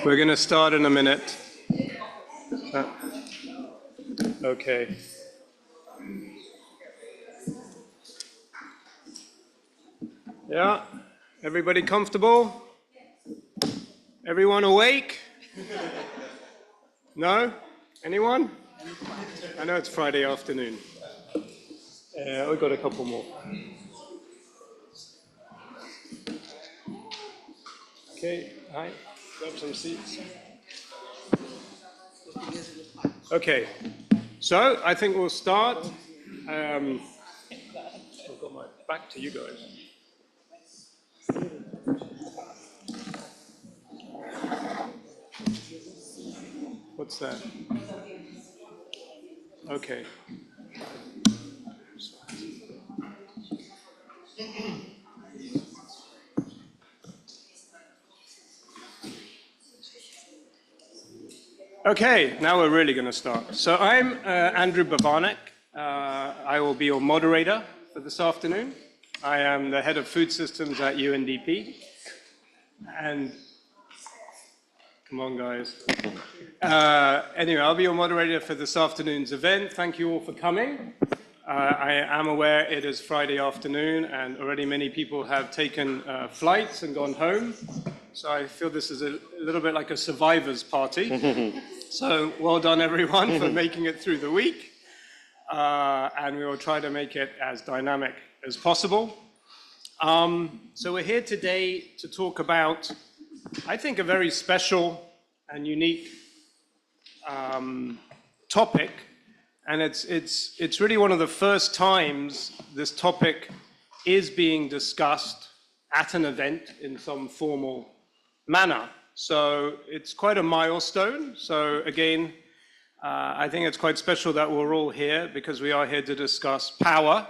We're going to start in a minute. Okay. Yeah, everybody comfortable? Everyone awake? No? Anyone? I know it's Friday afternoon. We've got a couple more. Okay, hi, grab some seats. Okay, so I think we'll start. I've got my back to you guys. What's that? Okay. Okay, now we're really going to start. So I'm Andrew Babanek. I will be your moderator for this afternoon. I am the head of food systems at UNDP. And come on, guys. Anyway, I'll be your moderator for this afternoon's event. Thank you all for coming. I am aware it is Friday afternoon, and already many people have taken flights and gone home. So I feel this is a little bit like a survivor's party. So well done, everyone, for making it through the week. And we will try to make it as dynamic as possible. So we're here today to talk about, I think, a very special and unique topic. And it's really one of the first times this topic is being discussed at an event in some formal manner. So it's quite a milestone. So again, I think it's quite special that we're all here because we are here to discuss power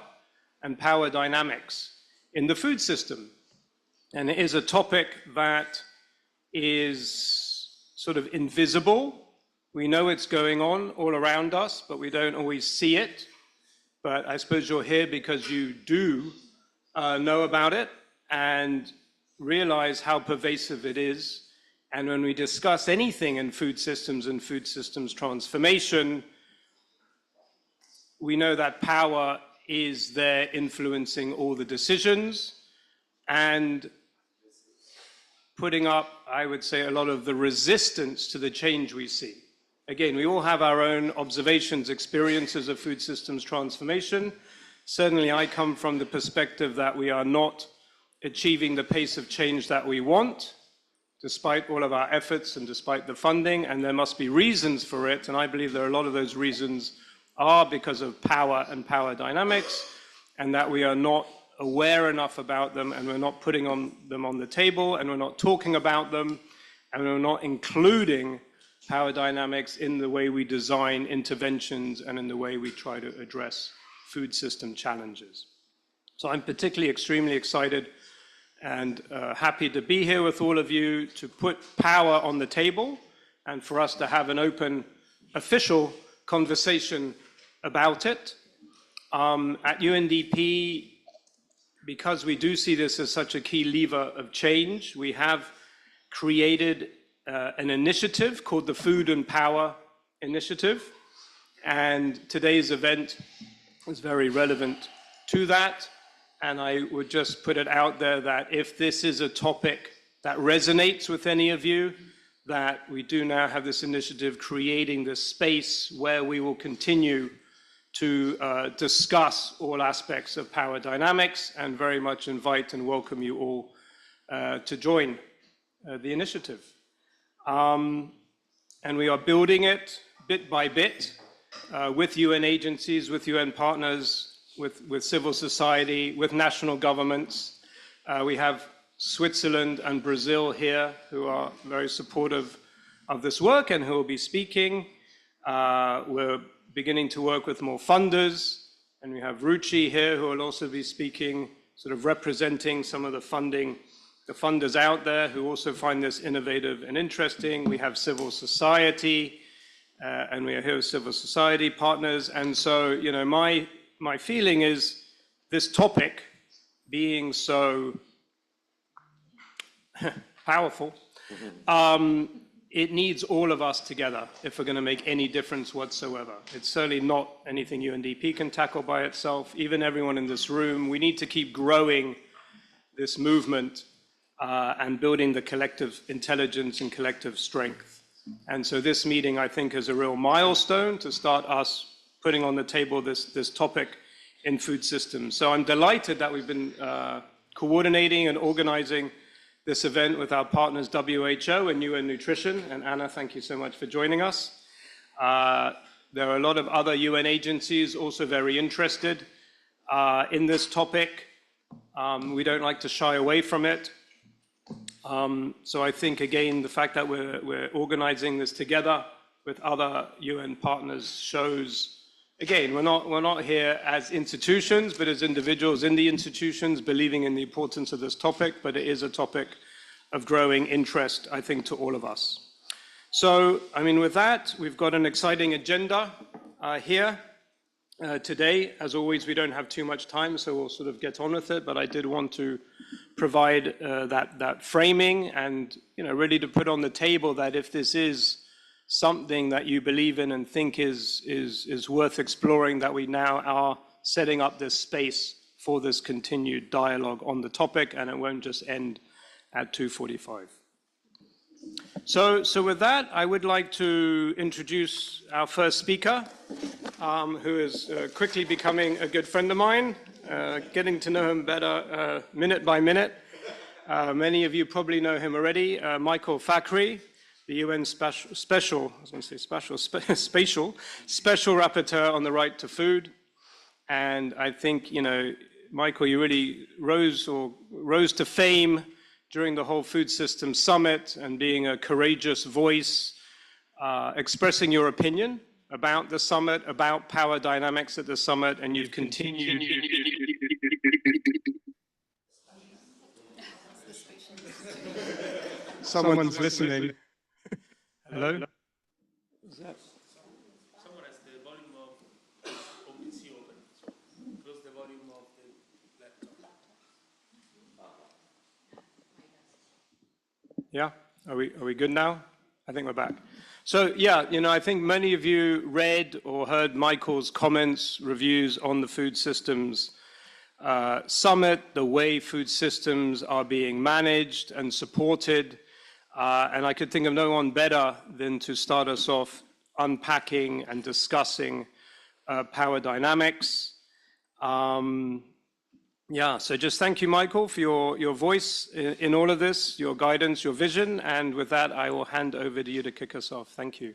and power dynamics in the food system. And it is a topic that is sort of invisible. We know it's going on all around us, but we don't always see it. But I suppose you're here because you do know about it and realize how pervasive it is. And when we discuss anything in food systems and food systems transformation, we know that power is there influencing all the decisions and putting up, I would say, a lot of the resistance to the change we see. Again, we all have our own observations, experiences of food systems transformation. Certainly, I come from the perspective that we are not achieving the pace of change that we want, despite all of our efforts and despite the funding, and there must be reasons for it, and I believe there are a lot of those reasons are because of power and power dynamics, and that we are not aware enough about them, and we're not putting them on the table, and we're not talking about them, and we're not including power dynamics in the way we design interventions and in the way we try to address food system challenges. So I'm particularly extremely excited and happy to be here with all of you to put power on the table and for us to have an open, official conversation about it. At UNDP, because we do see this as such a key lever of change, we have created an initiative called the Food and Power Initiative. And today's event is very relevant to that. And I would just put it out there that if this is a topic that resonates with any of you, that we do now have this initiative creating this space where we will continue to discuss all aspects of power dynamics and very much invite and welcome you all to join the initiative. And we are building it bit by bit with UN agencies, with UN partners, with civil society, with national governments. We have Switzerland and Brazil here who are very supportive of this work and who will be speaking. We're beginning to work with more funders, and we have Ruchi here who will also be speaking, sort of representing some of the funders out there who also find this innovative and interesting. We have civil society, and we are here with civil society partners. And so, you know, my feeling is this topic being so powerful. It needs all of us together if we're going to make any difference whatsoever. It's certainly not anything UNDP can tackle by itself. Even everyone in this room, we need to keep growing this movement and building the collective intelligence and collective strength. And so this meeting, I think, is a real milestone to start us putting on the table this topic in food systems. So I'm delighted that we've been coordinating and organizing this event with our partners WHO and UN Nutrition. And Anna, thank you so much for joining us. There are a lot of other UN agencies also very interested in this topic. We don't like to shy away from it. So I think, again, the fact that we're organizing this together with other UN partners shows, again, we're not here as institutions, but as individuals in the institutions believing in the importance of this topic, but it is a topic of growing interest, I think, to all of us. So, I mean, with that, we've got an exciting agenda here today. As always, we don't have too much time, so we'll sort of get on with it, but I did want to provide that framing and, really to put on the table that if this is something that you believe in and think is worth exploring, that we now are setting up this space for this continued dialogue on the topic, and it won't just end at 2:45. So with that, I would like to introduce our first speaker, who is quickly becoming a good friend of mine, getting to know him better minute by minute. Many of you probably know him already, Michael Fakhri, the UN Special Rapporteur on the right to food. And I think, Michael, you really rose to fame during the whole Food Systems Summit and being a courageous voice, expressing your opinion about the summit, about power dynamics at the summit, and you've continued. Someone's listening. Hello? Is that? Someone has the volume of PC open. So close the volume of the laptop. Yeah, are we good now? I think we're back. So yeah, I think many of you read or heard Michael's comments, reviews on the Food Systems Summit, the way food systems are being managed and supported. And I could think of no one better than to start us off unpacking and discussing power dynamics. Yeah, so just thank you, Michael, for your voice in all of this, your guidance, your vision. And with that, I will hand over to you to kick us off. Thank you.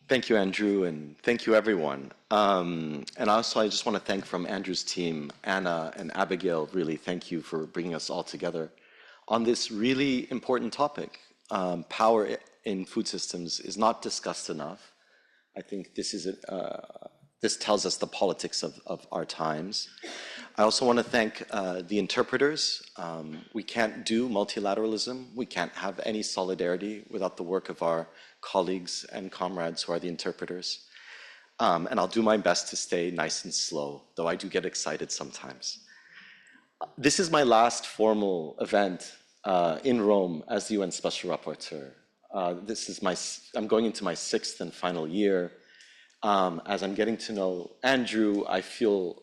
Thank you, Andrew, and thank you, everyone. And also, I just want to thank from Andrew's team, Anna and Abigail, really thank you for bringing us all together on this really important topic. Power in food systems is not discussed enough. I think this tells us the politics of our times. I also want to thank the interpreters. We can't do multilateralism. We can't have any solidarity without the work of our colleagues and comrades who are the interpreters. And I'll do my best to stay nice and slow, though I do get excited sometimes. This is my last formal event in Rome as the UN Special Rapporteur. I'm going into my 6th and final year. As I'm getting to know Andrew, I feel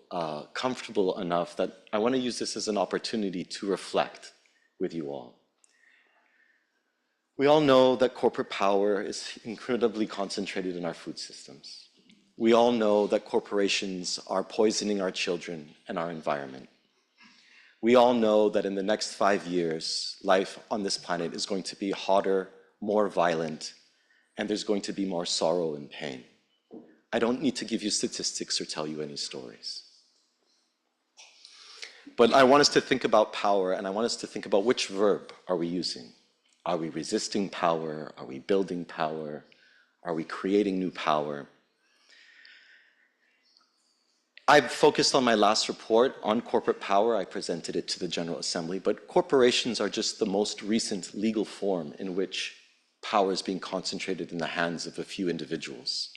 comfortable enough that I want to use this as an opportunity to reflect with you all. We all know that corporate power is incredibly concentrated in our food systems. We all know that corporations are poisoning our children and our environment. We all know that in the next 5 years, life on this planet is going to be hotter, more violent, and there's going to be more sorrow and pain. I don't need to give you statistics or tell you any stories. But I want us to think about power, and I want us to think about which verb are we using. Are we resisting power? Are we building power? Are we creating new power? I've focused on my last report on corporate power. I presented it to the General Assembly, but corporations are just the most recent legal form in which power is being concentrated in the hands of a few individuals.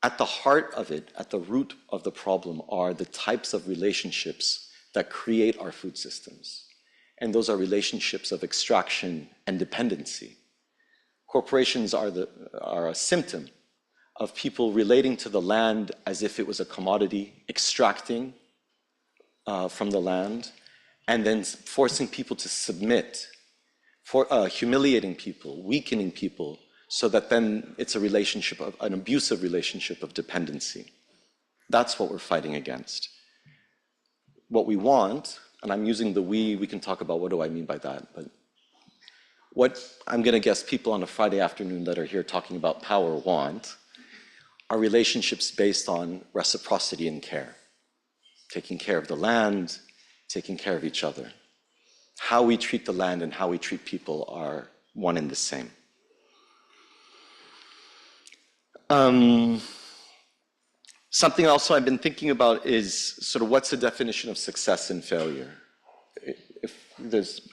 At the heart of it, at the root of the problem, are the types of relationships that create our food systems. and those are relationships of extraction and dependency. Corporations are a symptom of people relating to the land as if it was a commodity, extracting from the land, and then forcing people to submit, humiliating people, weakening people, so that then it's a relationship of an abusive relationship of dependency. That's what we're fighting against. What we want, and I'm using the we can talk about what do I mean by that, but what I'm gonna guess people on a Friday afternoon that are here talking about power want are relationships based on reciprocity and care. Taking care of the land, taking care of each other. How we treat the land and how we treat people are one and the same. Something also I've been thinking about is sort of what's the definition of success and failure?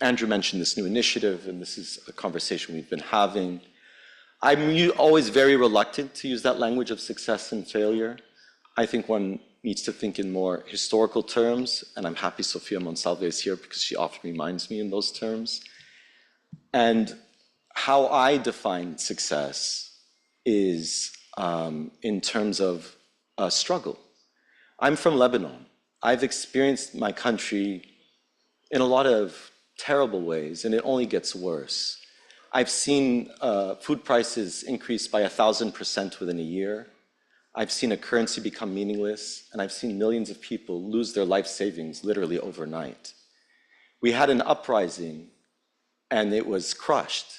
Andrew mentioned this new initiative, and this is a conversation we've been having. I'm always very reluctant to use that language of success and failure. I think one needs to think in more historical terms, and I'm happy Sofia Monsalve is here because she often reminds me in those terms. And how I define success is in terms of a struggle. I'm from Lebanon. I've experienced my country in a lot of terrible ways, and it only gets worse. I've seen food prices increase by 1,000% within a year. I've seen a currency become meaningless, and I've seen millions of people lose their life savings literally overnight. We had an uprising, and it was crushed,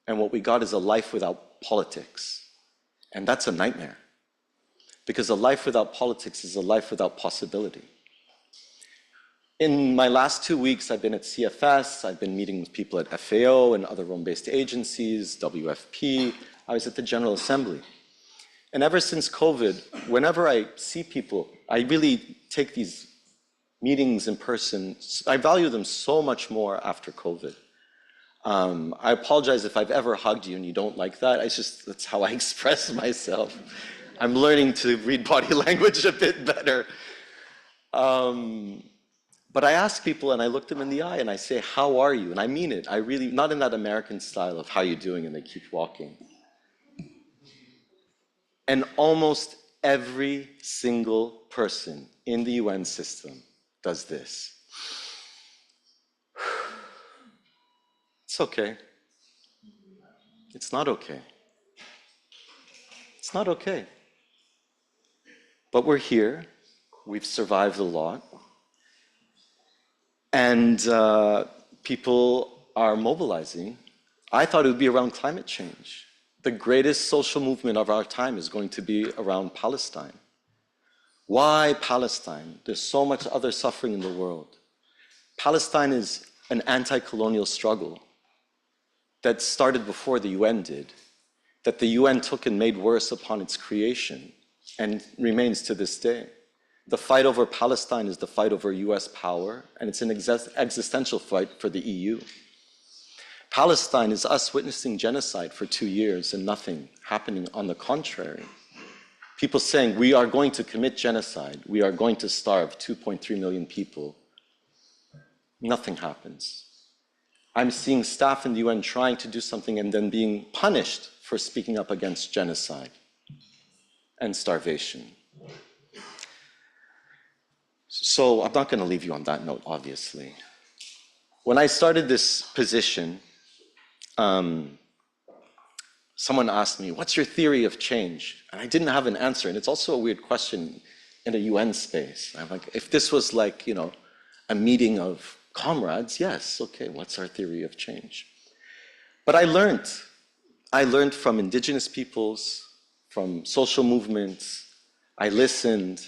and what we got is a life without politics, and that's a nightmare, because a life without politics is a life without possibility. In my last 2 weeks, I've been at CFS, I've been meeting with people at FAO and other Rome-based agencies, WFP, I was at the General Assembly. And ever since COVID, whenever I see people, I really take these meetings in person, I value them so much more after COVID. I apologize if I've ever hugged you and you don't like that, that's how I express myself. I'm learning to read body language a bit better. But I ask people and I look them in the eye and I say, how are you? And I mean it. I really, not in that American style of how you doing and they keep walking. And almost every single person in the UN system does this. It's okay. It's not okay. It's not okay. But we're here. We've survived a lot. And people are mobilizing. I thought it would be around climate change. The greatest social movement of our time is going to be around Palestine. Why Palestine? There's so much other suffering in the world. Palestine is an anti-colonial struggle that started before the UN did, that the UN took and made worse upon its creation, and remains to this day. The fight over Palestine is the fight over US power, and it's an existential fight for the EU. Palestine is us witnessing genocide for 2 years and nothing happening. On the contrary. People saying, we are going to commit genocide, we are going to starve 2.3 million people. Nothing happens. I'm seeing staff in the UN trying to do something and then being punished for speaking up against genocide and starvation. So I'm not going to leave you on that note, obviously. When I started this position, someone asked me, what's your theory of change? And I didn't have an answer. And it's also a weird question in a UN space. I'm like, if this was like, a meeting of comrades, yes, okay, what's our theory of change? But I learned from indigenous peoples, from social movements. I listened.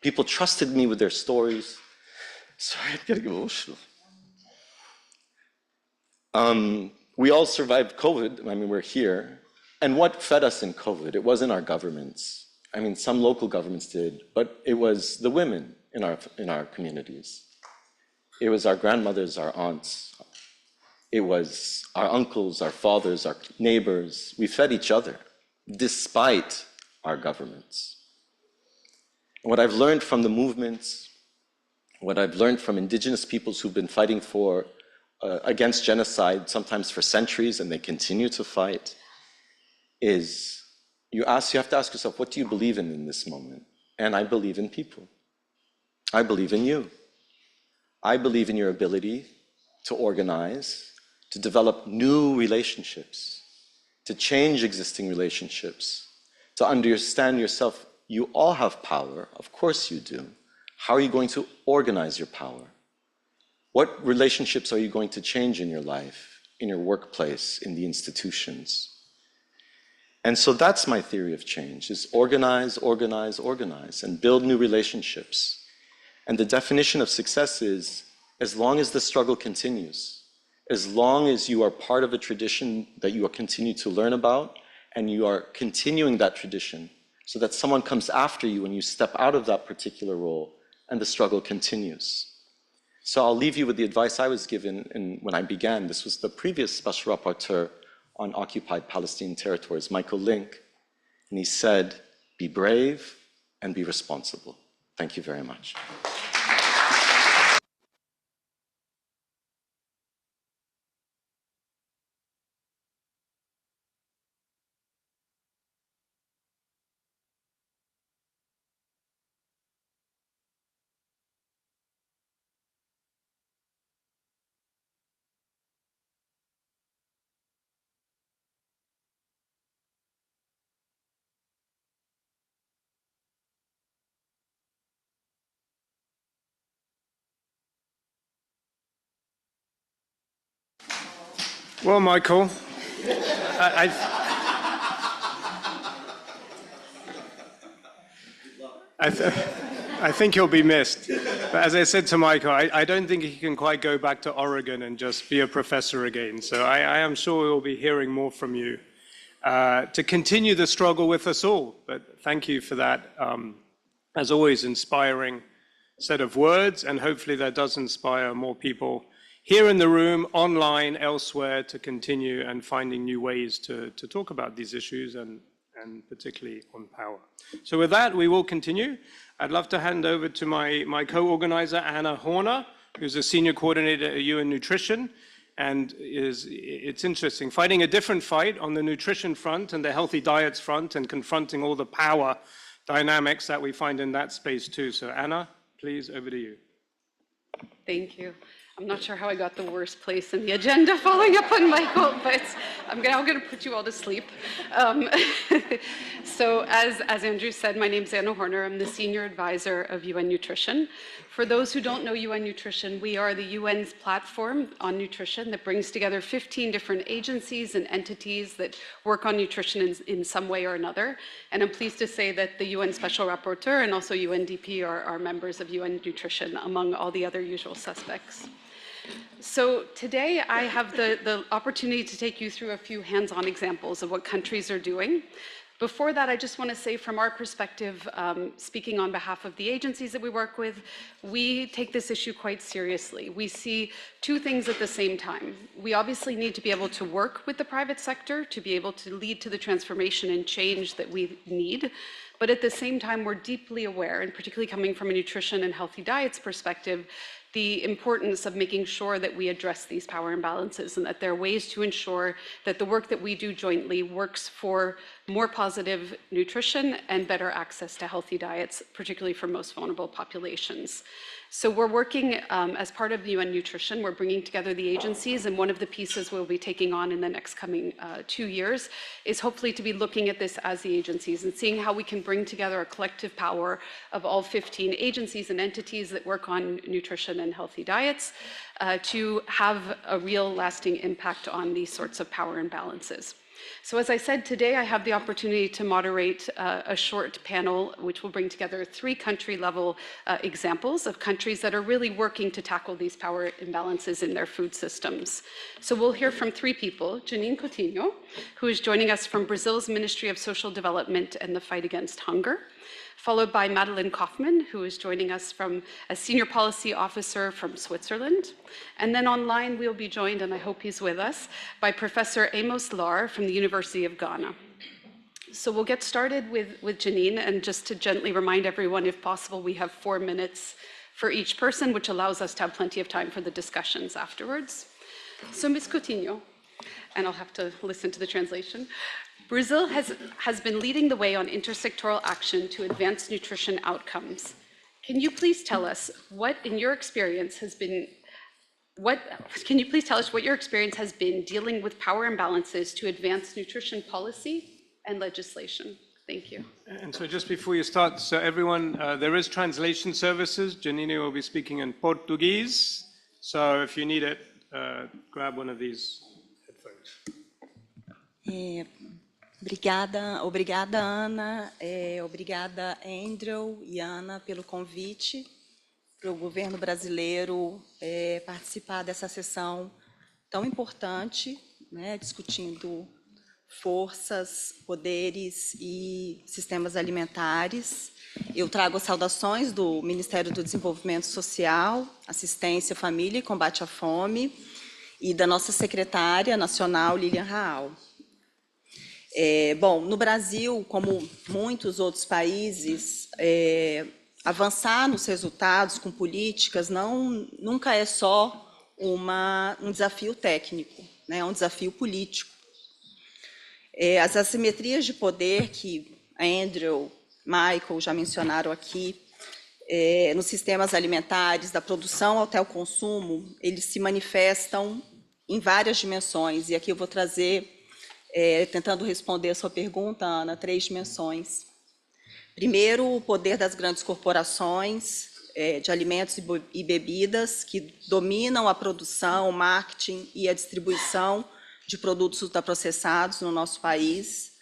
People trusted me with their stories. Sorry, I'm getting emotional. We all survived COVID. I mean, we're here. And what fed us in COVID? It wasn't our governments. I mean, some local governments did, but it was the women in our communities. It was our grandmothers, our aunts. It was our uncles, our fathers, our neighbors. We fed each other, despite our governments. And what I've learned from the movements, what I've learned from indigenous peoples who've been fighting for against genocide, sometimes for centuries, and they continue to fight, is you have to ask yourself, what do you believe in this moment? And I believe in people. I believe in you. I believe in your ability to organize, to develop new relationships, to change existing relationships, to understand yourself. You all have power, of course you do. How are you going to organize your power? What relationships are you going to change in your life, in your workplace, in the institutions? And so that's my theory of change, is organize, organize, organize, and build new relationships. And the definition of success is, as long as the struggle continues, as long as you are part of a tradition that you are continue to learn about, and you are continuing that tradition, so that someone comes after you and you step out of that particular role, and the struggle continues. So I'll leave you with the advice I was given when I began. This was the previous Special Rapporteur on occupied Palestinian territories, Michael Link, and he said, be brave and be responsible. Thank you very much. Well, Michael, I think he'll be missed. But as I said to Michael, I don't think he can quite go back to Oregon and just be a professor again. So I am sure we'll be hearing more from you to continue the struggle with us all. But thank you for that, as always, inspiring set of words. And hopefully that does inspire more people here in the room, online, elsewhere, to continue and finding new ways to talk about these issues and particularly on power. So with that, we will continue. I'd love to hand over to my co-organizer, Anna Horner, who's a senior coordinator at UN Nutrition. And it's interesting, fighting a different fight on the nutrition front and the healthy diets front and confronting all the power dynamics that we find in that space too. So Anna, please, over to you. Thank you. I'm not sure how I got the worst place in the agenda following up on Michael, but I'm going to put you all to sleep. So as Andrew said, my name's Anna Horner. I'm the Senior Advisor of UN Nutrition. For those who don't know UN Nutrition, we are the UN's platform on nutrition that brings together 15 different agencies and entities that work on nutrition in some way or another. And I'm pleased to say that the UN Special Rapporteur and also UNDP are members of UN Nutrition, among all the other usual suspects. So today I have the opportunity to take you through a few hands-on examples of what countries are doing. Before that, I just want to say from our perspective, speaking on behalf of the agencies that we work with, we take this issue quite seriously. We see two things at the same time. We obviously need to be able to work with the private sector to be able to lead to the transformation and change that we need. But at the same time, we're deeply aware, and particularly coming from a nutrition and healthy diets perspective, the importance of making sure that we address these power imbalances and that there are ways to ensure that the work that we do jointly works for more positive nutrition and better access to healthy diets, particularly for most vulnerable populations. So we're working as part of UN Nutrition, we're bringing together the agencies, and one of the pieces we'll be taking on in the next coming 2 years is hopefully to be looking at this as the agencies and seeing how we can bring together a collective power of all 15 agencies and entities that work on nutrition and healthy diets to have a real lasting impact on these sorts of power imbalances. So as I said, today I have the opportunity to moderate a short panel which will bring together 3 country-level examples of countries that are really working to tackle these power imbalances in their food systems. So we'll hear from 3 people, Janine Coutinho, who is joining us from Brazil's Ministry of Social Development and the Fight Against Hunger, followed by Madeleine Kaufmann, who is joining us from a senior policy officer from Switzerland. And then online, we'll be joined, and I hope he's with us, by Professor Amos Lar from the University of Ghana. So we'll get started with Janine, and just to gently remind everyone, if possible, we have 4 minutes for each person, which allows us to have plenty of time for the discussions afterwards. So, Ms. Coutinho, and I'll have to listen to the translation. Brazil has been leading the way on intersectoral action to advance nutrition outcomes. Can you please tell us what, in your experience, has been can you please tell us what your experience has been dealing with power imbalances to advance nutrition policy and legislation? Thank you. And so just before you start, so everyone, there is translation services. Janine will be speaking in Portuguese. So if you need it, grab one of these headphones. Obrigada, Ana. Obrigada, Andrew e Ana, pelo convite para o governo brasileiro participar dessa sessão tão importante, né, discutindo forças, poderes e sistemas alimentares. Eu trago as saudações do Ministério do Desenvolvimento Social, Assistência, Família e Combate à Fome e da nossa secretária nacional, Lilian Raal. Bom, no Brasil, como muitos outros países, avançar nos resultados com políticas nunca é só um desafio técnico, né? É um desafio político. As assimetrias de poder que Andrew, Michael já mencionaram aqui, nos sistemas alimentares, da produção até o consumo, eles se manifestam em várias dimensões. E aqui eu vou trazer, tentando responder a sua pergunta, Ana, 3 dimensões. Primeiro, o poder das grandes corporações de alimentos e bebidas que dominam a produção, o marketing e a distribuição de produtos ultraprocessados no nosso país.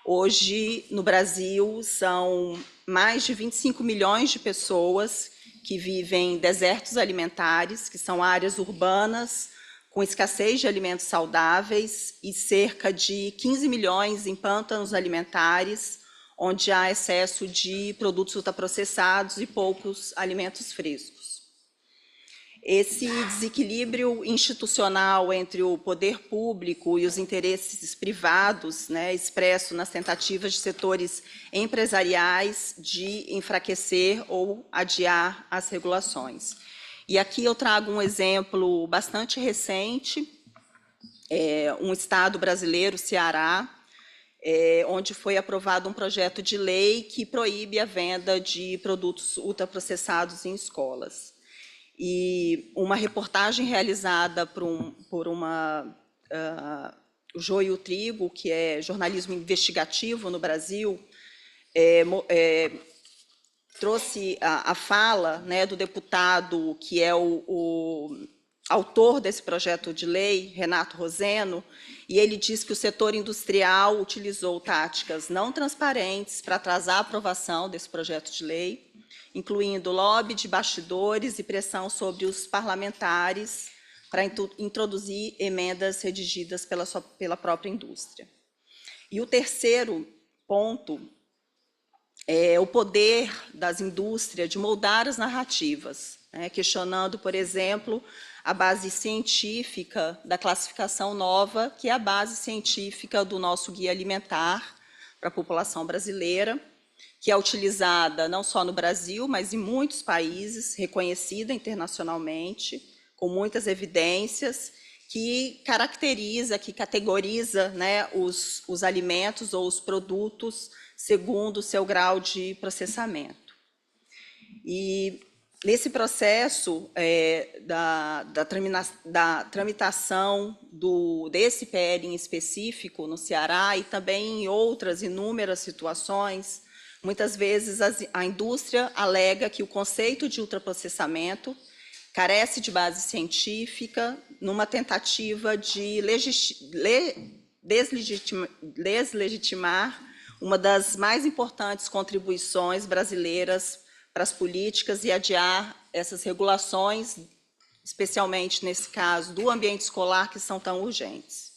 Hoje, no Brasil, são mais de 25 milhões de pessoas que vivem em desertos alimentares, que são áreas urbanas com escassez de alimentos saudáveis, e cerca de 15 milhões em pântanos alimentares, onde há excesso de produtos ultraprocessados e poucos alimentos frescos. Esse desequilíbrio institucional entre o poder público e os interesses privados, né, expresso nas tentativas de setores empresariais de enfraquecer ou adiar as regulações. E aqui eu trago um exemplo bastante recente, um estado brasileiro, Ceará, onde foi aprovado um projeto de lei que proíbe a venda de produtos ultraprocessados em escolas. E uma reportagem realizada por o Joio e o Trigo, que é jornalismo investigativo no Brasil, trouxe a fala, né, do deputado que é o autor desse projeto de lei, Renato Roseno, e ele diz que o setor industrial utilizou táticas não transparentes para atrasar a aprovação desse projeto de lei, incluindo lobby de bastidores e pressão sobre os parlamentares para introduzir emendas redigidas pela própria indústria. E o terceiro ponto é o poder das indústrias de moldar as narrativas, né, questionando, por exemplo, a base científica da classificação nova, que é a base científica do nosso guia alimentar para a população brasileira, que é utilizada não só no Brasil, mas em muitos países, reconhecida internacionalmente, com muitas evidências, que caracteriza, que categoriza, né, os alimentos ou os produtos segundo o seu grau de processamento. E nesse processo da tramitação desse PL em específico no Ceará e também em outras inúmeras situações, muitas vezes a indústria alega que o conceito de ultraprocessamento carece de base científica numa tentativa de deslegitimar uma das mais importantes contribuições brasileiras para as políticas e adiar essas regulações, especialmente nesse caso do ambiente escolar, que são tão urgentes.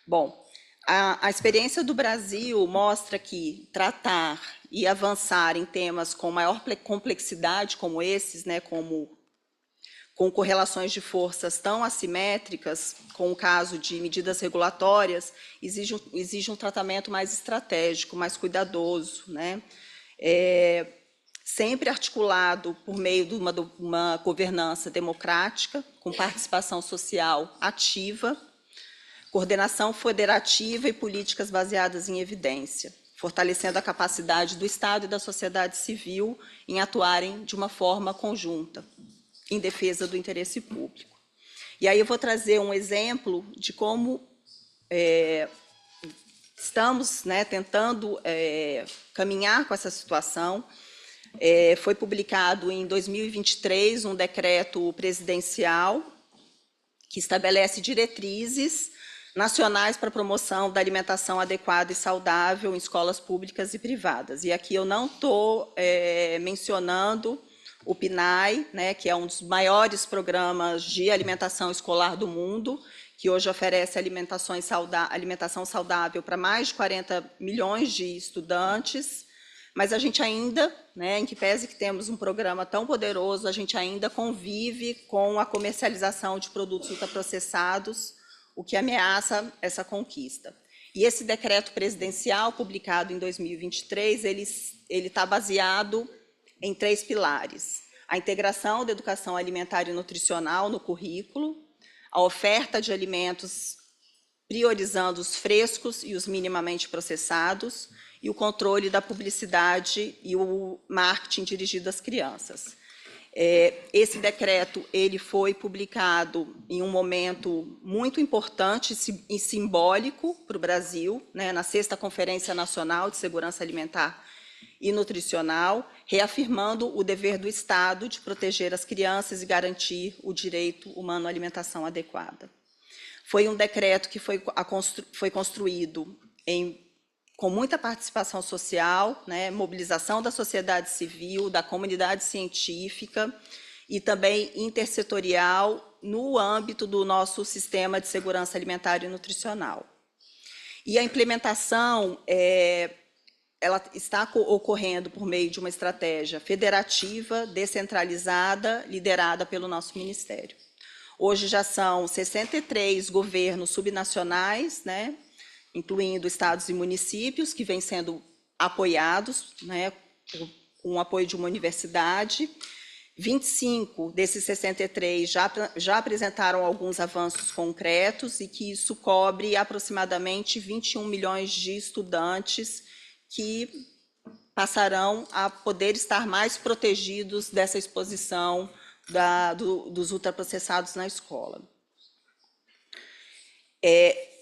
Bom, a experiência do Brasil mostra que tratar e avançar em temas com maior complexidade como esses, né, com correlações de forças tão assimétricas, com o caso de medidas regulatórias, exige um tratamento mais estratégico, mais cuidadoso, né? sempre articulado por meio de uma governança democrática, com participação social ativa, coordenação federativa e políticas baseadas em evidência, fortalecendo a capacidade do Estado e da sociedade civil em atuarem de uma forma conjunta, em defesa do interesse público. E aí eu vou trazer um exemplo de como estamos, né, tentando caminhar com essa situação. Foi publicado em 2023 um decreto presidencial que estabelece diretrizes nacionais para a promoção da alimentação adequada e saudável em escolas públicas e privadas. E aqui eu não estou mencionando o PNAE, né, que é um dos maiores programas de alimentação escolar do mundo, que hoje oferece alimentação saudável para mais de 40 milhões de estudantes, mas a gente ainda, né, em que pese que temos um programa tão poderoso, a gente ainda convive com a comercialização de produtos ultraprocessados, o que ameaça essa conquista. E esse decreto presidencial, publicado em 2023, ele está baseado em 3 pilares: a integração da educação alimentar e nutricional no currículo, a oferta de alimentos priorizando os frescos e os minimamente processados, e o controle da publicidade e o marketing dirigido às crianças. Esse decreto ele foi publicado em um momento muito importante e simbólico para o Brasil, né, na 6ª Conferência Nacional de Segurança Alimentar e Nutricional, reafirmando o dever do Estado de proteger as crianças e garantir o direito humano à alimentação adequada. Foi um decreto que foi construído com muita participação social, né, mobilização da sociedade civil, da comunidade científica e também intersetorial no âmbito do nosso sistema de segurança alimentar e nutricional. E a implementação ela está ocorrendo por meio de uma estratégia federativa, descentralizada, liderada pelo nosso Ministério. Hoje já são 63 governos subnacionais, né, incluindo estados e municípios, que vêm sendo apoiados, né, com o apoio de uma universidade. 25 desses 63 já apresentaram alguns avanços concretos e que isso cobre aproximadamente 21 milhões de estudantes que passarão a poder estar mais protegidos dessa exposição dos ultraprocessados na escola.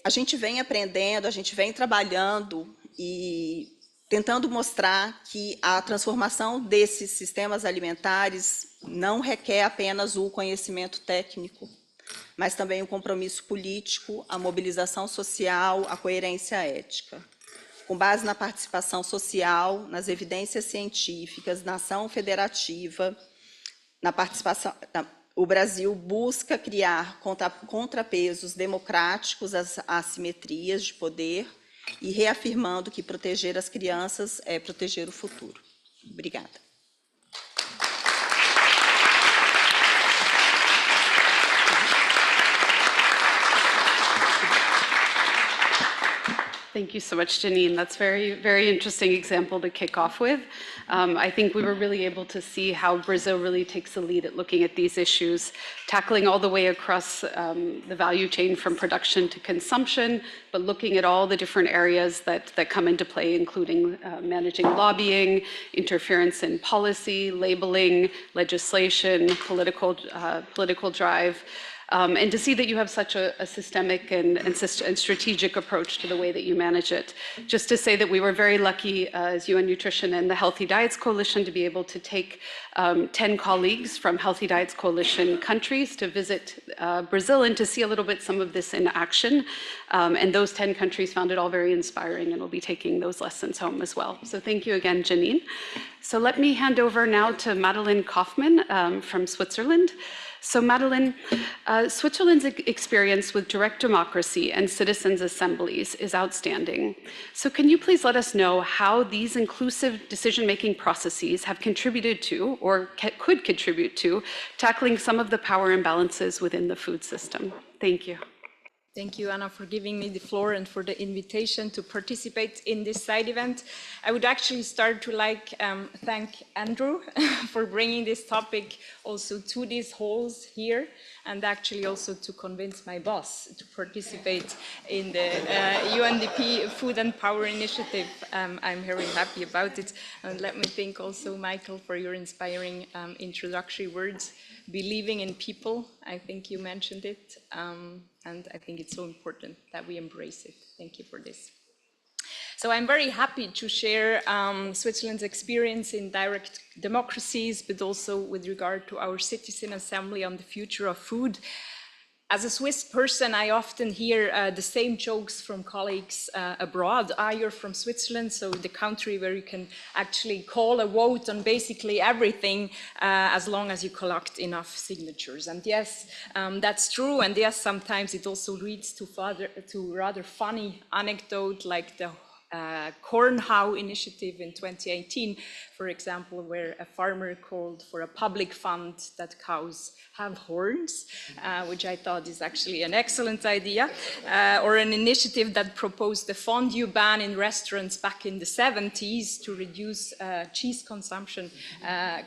A gente vem aprendendo, a gente vem trabalhando e tentando mostrar que a transformação desses sistemas alimentares não requer apenas o conhecimento técnico, mas também o compromisso político, a mobilização social, a coerência ética. Com base na participação social, nas evidências científicas, na ação federativa, na participação... O Brasil busca criar contrapesos democráticos às assimetrias de poder e reafirmando que proteger as crianças é proteger o futuro. Obrigada. Thank you so much, Janine. That's very, very interesting example to kick off with. I think we were really able to see how Brazil really takes the lead at looking at these issues, tackling all the way across the value chain from production to consumption, but looking at all the different areas that come into play, including managing lobbying, interference in policy, labeling, legislation, political drive. And to see that you have such a systemic and strategic approach to the way that you manage it. Just to say that we were very lucky as UN Nutrition and the Healthy Diets Coalition to be able to take 10 colleagues from Healthy Diets Coalition countries to visit Brazil and to see a little bit some of this in action. And those 10 countries found it all very inspiring and will be taking those lessons home as well. So thank you again, Janine. So let me hand over now to Madeleine Kaufmann from Switzerland. So Madeleine, Switzerland's experience with direct democracy and citizens' assemblies is outstanding. So can you please let us know how these inclusive decision-making processes have contributed to, or could contribute to, tackling some of the power imbalances within the food system? Thank you. Thank you, Anna, for giving me the floor and for the invitation to participate in this side event. I would actually start to thank Andrew for bringing this topic also to these halls here, and actually also to convince my boss to participate in the UNDP Food and Power Initiative. I'm very happy about it. And let me thank also Michael for your inspiring introductory words. Believing in people, I think you mentioned it, and I think it's so important that we embrace it. Thank you for this. So I'm very happy to share Switzerland's experience in direct democracies, but also with regard to our citizen assembly on the future of food. As a Swiss person, I often hear the same jokes from colleagues abroad. You're from Switzerland, so the country where you can actually call a vote on basically everything as long as you collect enough signatures. And yes, that's true. And yes, sometimes it also leads to rather funny anecdote like the Corn How initiative in 2018, for example, where a farmer called for a public fund that cows have horns, which I thought is actually an excellent idea, or an initiative that proposed the fondue ban in restaurants back in the 70s to reduce cheese consumption,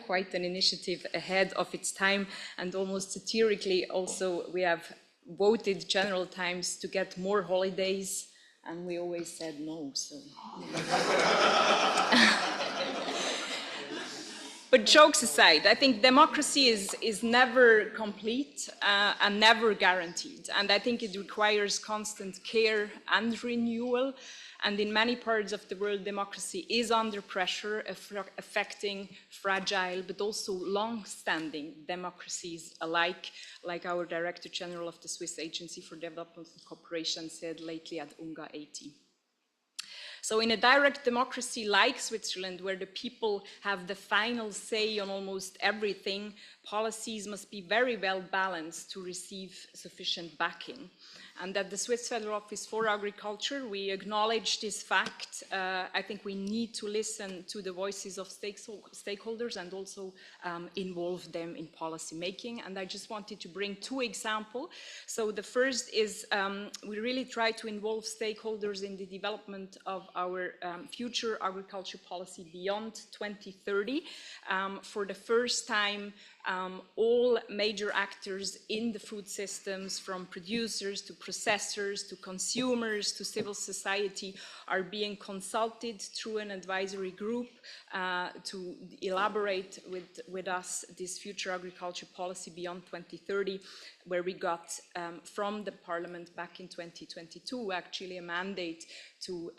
quite an initiative ahead of its time, and almost satirically also we have voted General Times to get more holidays, and we always said no, so. But jokes aside, I think democracy is never complete and never guaranteed. And I think it requires constant care and renewal. And in many parts of the world, democracy is under pressure, affecting fragile but also long-standing democracies alike, like our Director General of the Swiss Agency for Development and Cooperation said lately at UNGA 80. So in a direct democracy like Switzerland, where the people have the final say on almost everything, policies must be very well balanced to receive sufficient backing. And at the Swiss Federal Office for Agriculture, we acknowledge this fact. I think we need to listen to the voices of stakeholders and also involve them in policy making. And I just wanted to bring two examples. So the first is we really try to involve stakeholders in the development of our future agriculture policy beyond 2030. For the first time, all major actors in the food systems, from producers to processors to consumers to civil society, are being consulted through an advisory group to elaborate with us this future agriculture policy beyond 2030, where we got from the Parliament back in 2022 actually a mandate to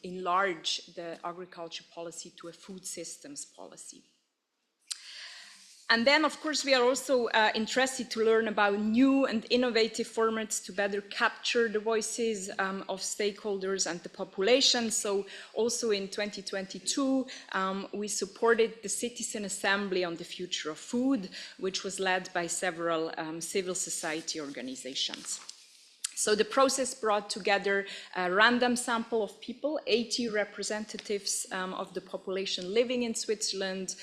enlarge the agriculture policy to a food systems policy. And then, of course, we are also interested to learn about new and innovative formats to better capture the voices of stakeholders and the population. So also in 2022, we supported the Citizen Assembly on the Future of Food, which was led by several civil society organizations. So the process brought together a random sample of people, 80 representatives of the population living in Switzerland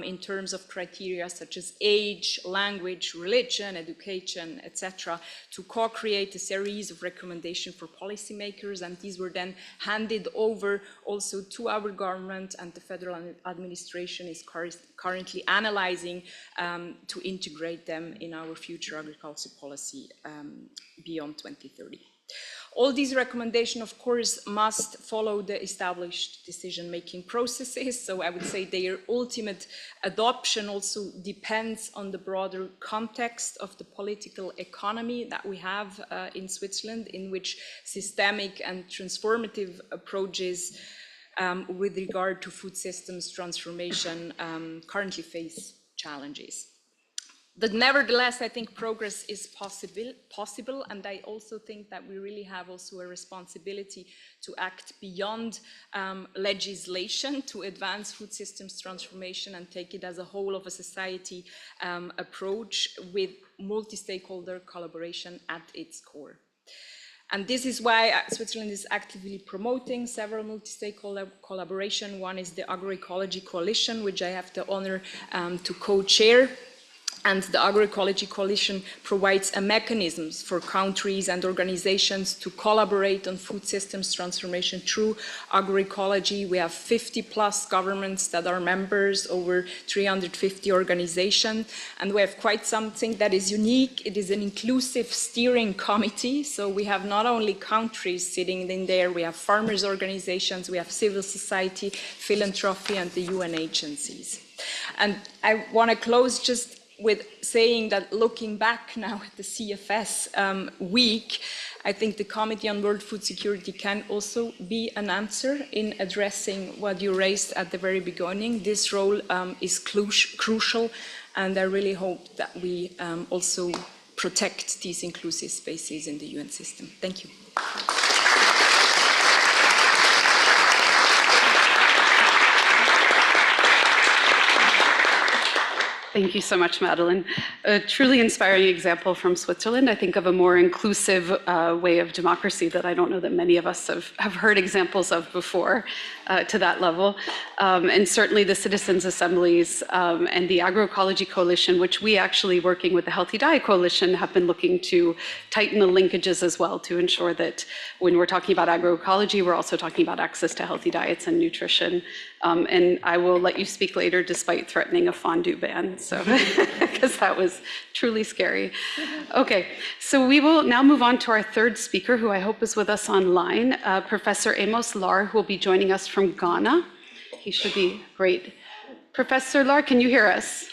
in terms of criteria such as age, language, religion, education, etc., to co-create a series of recommendations for policymakers, and these were then handed over also to our government, and the federal administration is currently analyzing to integrate them in our future agriculture policy beyond 2030. All these recommendations, of course, must follow the established decision-making processes. So I would say their ultimate adoption also depends on the broader context of the political economy that we have in Switzerland, in which systemic and transformative approaches with regard to food systems transformation currently face challenges. But nevertheless, I think progress is possible, and I also think that we really have also a responsibility to act beyond legislation to advance food systems transformation and take it as a whole of a society approach with multi-stakeholder collaboration at its core. And this is why Switzerland is actively promoting several multi-stakeholder collaboration. One is the Agroecology Coalition, which I have the honor to co-chair. And the Agroecology Coalition provides a mechanism for countries and organizations to collaborate on food systems transformation through agroecology. We have 50 plus governments that are members, over 350 organizations, and we have quite something that is unique. It is an inclusive steering committee, so we have not only countries sitting in there, we have farmers organizations, we have civil society, philanthropy, and the UN agencies. And I want to close just with saying that looking back now at the CFS week, I think the Committee on World Food Security can also be an answer in addressing what you raised at the very beginning. This role is crucial, and I really hope that we also protect these inclusive spaces in the UN system. Thank you. Thank you so much, Madeleine. A truly inspiring example from Switzerland. I think of a more inclusive way of democracy that I don't know that many of us have heard examples of before to that level. And certainly the citizens' assemblies and the Agroecology Coalition, which we actually, working with the Healthy Diet Coalition, have been looking to tighten the linkages as well to ensure that when we're talking about agroecology, we're also talking about access to healthy diets and nutrition. And I will let you speak later despite threatening a fondue ban, so because that was truly scary. Okay, so we will now move on to our third speaker, who I hope is with us online, Professor Amos Lar, who will be joining us from Ghana. He should be great. Professor Lar, can you hear us?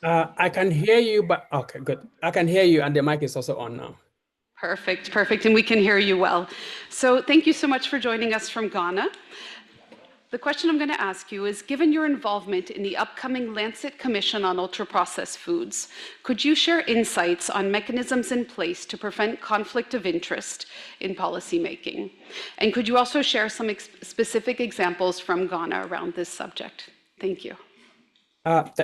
I can hear you, but okay, good. I can hear you, and the mic is also on now. Perfect, perfect, and we can hear you well. So thank you so much for joining us from Ghana. The question I'm going to ask you is, given your involvement in the upcoming Lancet Commission on Ultra-Processed Foods, could you share insights on mechanisms in place to prevent conflict of interest in policymaking? And could you also share some specific examples from Ghana around this subject? Thank you.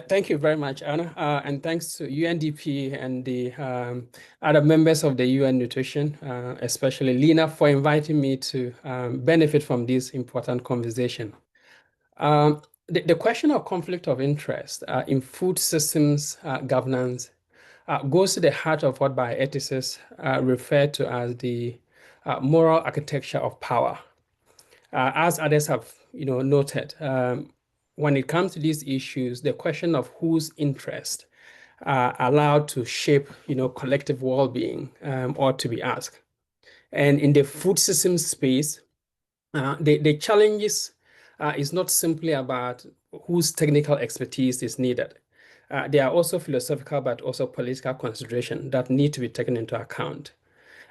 Thank you very much, Anna, and thanks to UNDP and the other members of the UN Nutrition, especially Lena, for inviting me to benefit from this important conversation. The question of conflict of interest in food systems governance goes to the heart of what bioethicists refer to as the moral architecture of power. As others have noted, when it comes to these issues, the question of whose interest are allowed to shape, collective well-being ought to be asked. And in the food system space, the challenges is not simply about whose technical expertise is needed. There are also philosophical but also political considerations that need to be taken into account.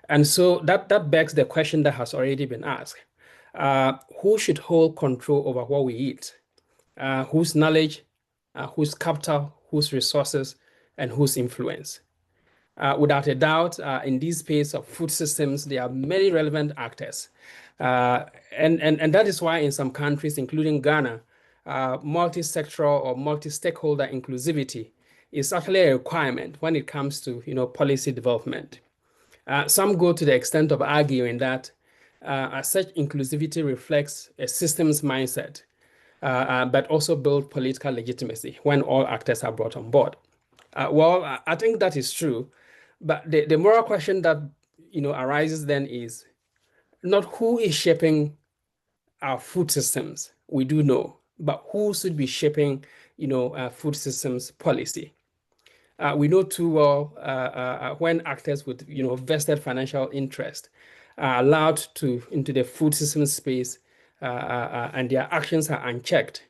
And so that begs the question that has already been asked. Who should hold control over what we eat? Whose knowledge, whose capital, whose resources, and whose influence? Without a doubt, in this space of food systems, there are many relevant actors. And that is why in some countries, including Ghana, multi-sectoral or multi-stakeholder inclusivity is actually a requirement when it comes to policy development. Some go to the extent of arguing that such inclusivity reflects a systems mindset, but also build political legitimacy when all actors are brought on board. Well, I think that is true, but the moral question that arises then is not who is shaping our food systems. We do know, but who should be shaping food systems policy? We know too well when actors with vested financial interest are allowed into the food system space and their actions are unchecked,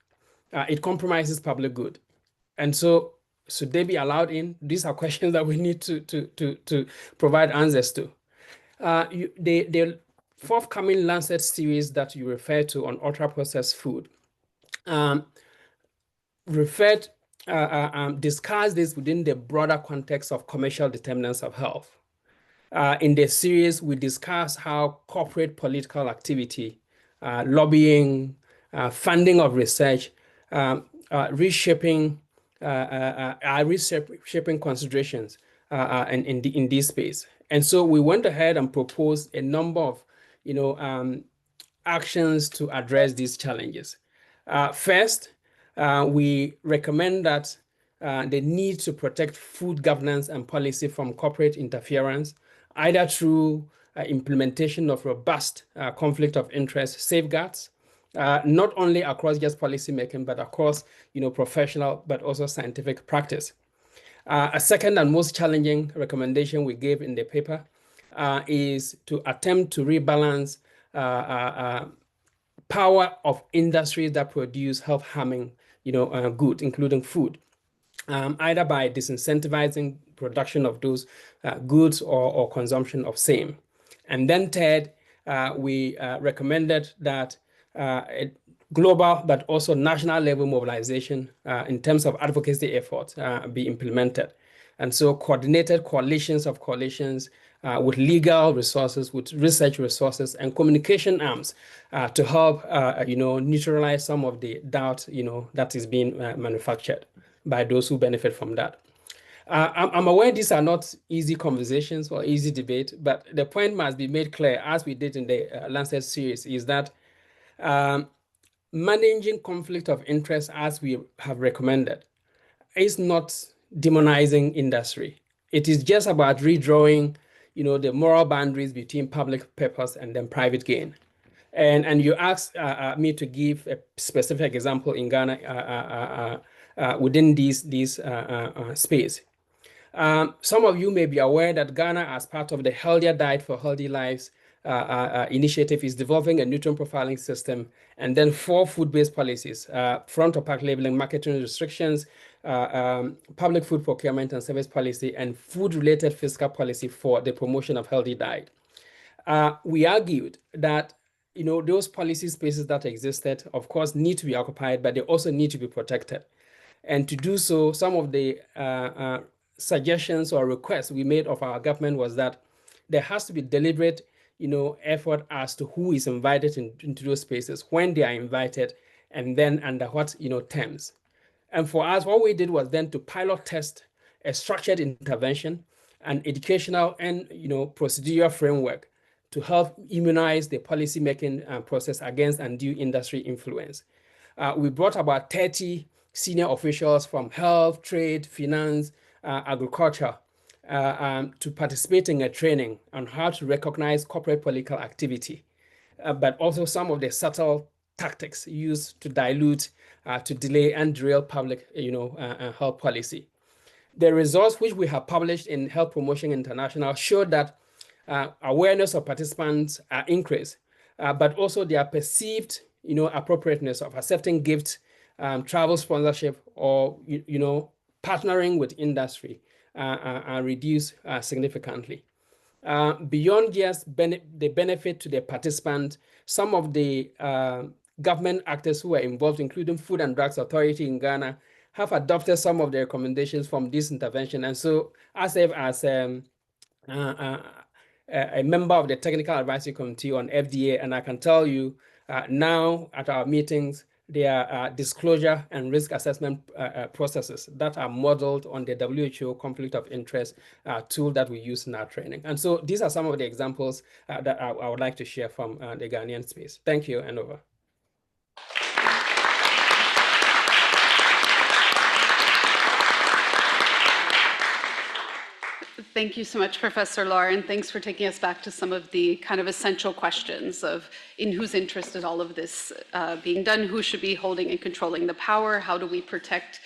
it compromises public good. And so, should they be allowed in? These are questions that we need to provide answers to. The forthcoming Lancet series that you refer to on ultra-processed food discuss this within the broader context of commercial determinants of health. In the series, we discuss how corporate political activity, lobbying, funding of research, reshaping considerations in this space. And so we went ahead and proposed a number of actions to address these challenges. First, we recommend that the need to protect food governance and policy from corporate interference, either through implementation of robust conflict of interest safeguards, not only across just policy making, but across professional, but also scientific practice. A second and most challenging recommendation we gave in the paper is to attempt to rebalance power of industries that produce health-harming goods, including food, either by disincentivizing production of those goods or consumption of same. And then third, we recommended that global but also national level mobilization in terms of advocacy efforts be implemented. And so coordinated coalitions with legal resources, with research resources and communication arms to help neutralize some of the doubt that is being manufactured by those who benefit from that. I'm aware these are not easy conversations or easy debate, but the point must be made clear, as we did in the Lancet series, is that managing conflict of interest, as we have recommended, is not demonizing industry. It is just about redrawing, the moral boundaries between public purpose and then private gain. And you asked me to give a specific example in Ghana within these space. Some of you may be aware that Ghana, as part of the Healthier Diet for Healthy Lives initiative, is developing a nutrient profiling system, and then 4 food-based policies: front of pack labeling, marketing restrictions, public food procurement and service policy, and food-related fiscal policy for the promotion of healthy diet. We argued that those policy spaces that existed, of course, need to be occupied, but they also need to be protected. And to do so, some of the suggestions or requests we made of our government was that there has to be deliberate, effort as to who is invited into those spaces, when they are invited, and then under what, terms. And for us, what we did was then to pilot test a structured intervention, an educational and, procedural framework to help immunize the policy-making process against undue industry influence. We brought about 30 senior officials from health, trade, finance, agriculture to participate in a training on how to recognize corporate political activity, but also some of the subtle tactics used to dilute, to delay and derail public, health policy. The results which we have published in Health Promotion International showed that awareness of participants are increased, but also their perceived, appropriateness of accepting gifts, travel sponsorship, or partnering with industry are reduced significantly. Beyond just the benefit to the participant, some of the government actors who are involved, including Food and Drugs Authority in Ghana, have adopted some of the recommendations from this intervention. And so, as a member of the Technical Advisory Committee on FDA, and I can tell you now at our meetings, there are disclosure and risk assessment processes that are modeled on the WHO conflict of interest tool that we use in our training. And so these are some of the examples that I would like to share from the Ghanaian space. Thank you, and over. Thank you so much, Professor Lar, and thanks for taking us back to some of the kind of essential questions of in whose interest is all of this being done, who should be holding and controlling the power, how do we protect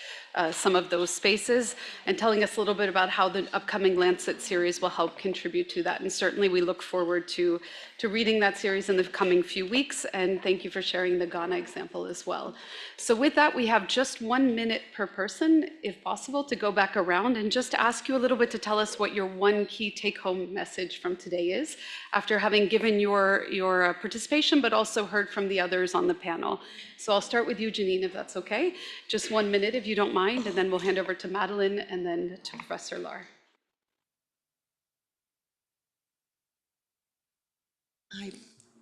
some of those spaces, and telling us a little bit about how the upcoming Lancet series will help contribute to that. And certainly we look forward to reading that series in the coming few weeks, and thank you for sharing the Ghana example as well. So with that, we have just 1 minute per person, if possible, to go back around and just ask you a little bit to tell us what your one key take-home message from today is, after having given your participation, but also heard from the others on the panel. So I'll start with you, Janine, if that's okay. Just 1 minute, if you don't mind, and then we'll hand over to Madeline and then to Professor Lar.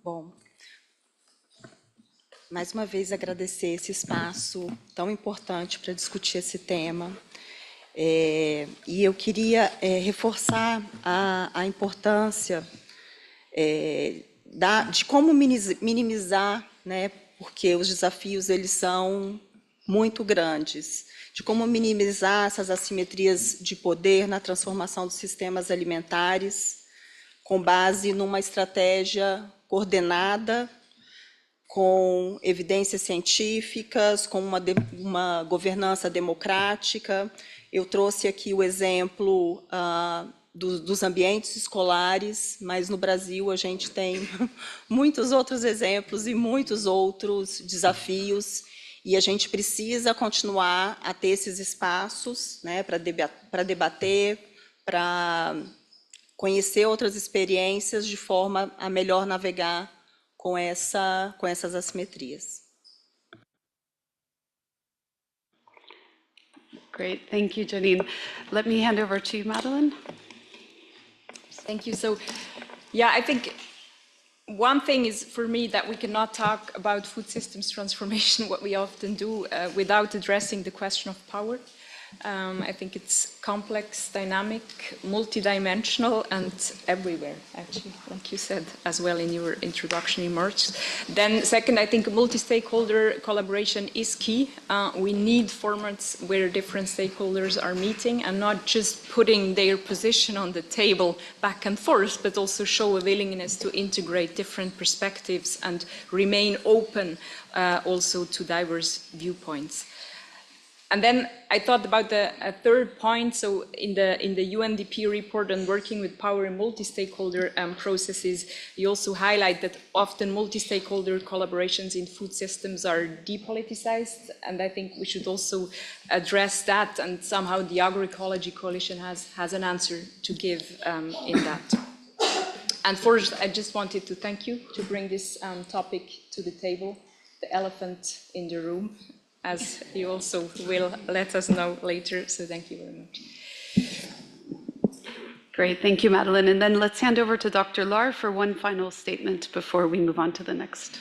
Bom, mais uma vez agradecer esse espaço tão importante para discutir esse tema. E eu queria reforçar a importância de como minimizar, né, porque os desafios eles são muito grandes. de como minimizar essas assimetrias de poder na transformação dos sistemas alimentares, com base numa estratégia coordenada, com evidências científicas, com uma governança democrática. Eu trouxe aqui o exemplo dos ambientes escolares, mas no Brasil a gente tem muitos outros exemplos e muitos outros desafios, e a gente precisa continuar a ter esses espaços, né, para debater, para conhecer outras experiências de forma a melhor navegar com essas assimetrias. Great, thank you, Janine. Let me hand over to you, Madeline. Thank you. So, yeah, I think one thing is for me that we cannot talk about food systems transformation, what we often do, without addressing the question of power. I think it's complex, dynamic, multidimensional, and everywhere, actually, like you said as well in your introduction remarks. Then second, I think multi-stakeholder collaboration is key. We need formats where different stakeholders are meeting and not just putting their position on the table back and forth, but also show a willingness to integrate different perspectives and remain open also to diverse viewpoints. And then I thought about a third point. So in the UNDP report on working with power in multi-stakeholder processes, you also highlight that often multi-stakeholder collaborations in food systems are depoliticized. And I think we should also address that. And somehow the Agroecology Coalition has an answer to give in that. And first, I just wanted to thank you to bring this topic to the table, the elephant in the room, as you also will let us know later. So thank you very much. Great, thank you, Madeline. And then let's hand over to Dr. Lahr for one final statement before we move on to the next.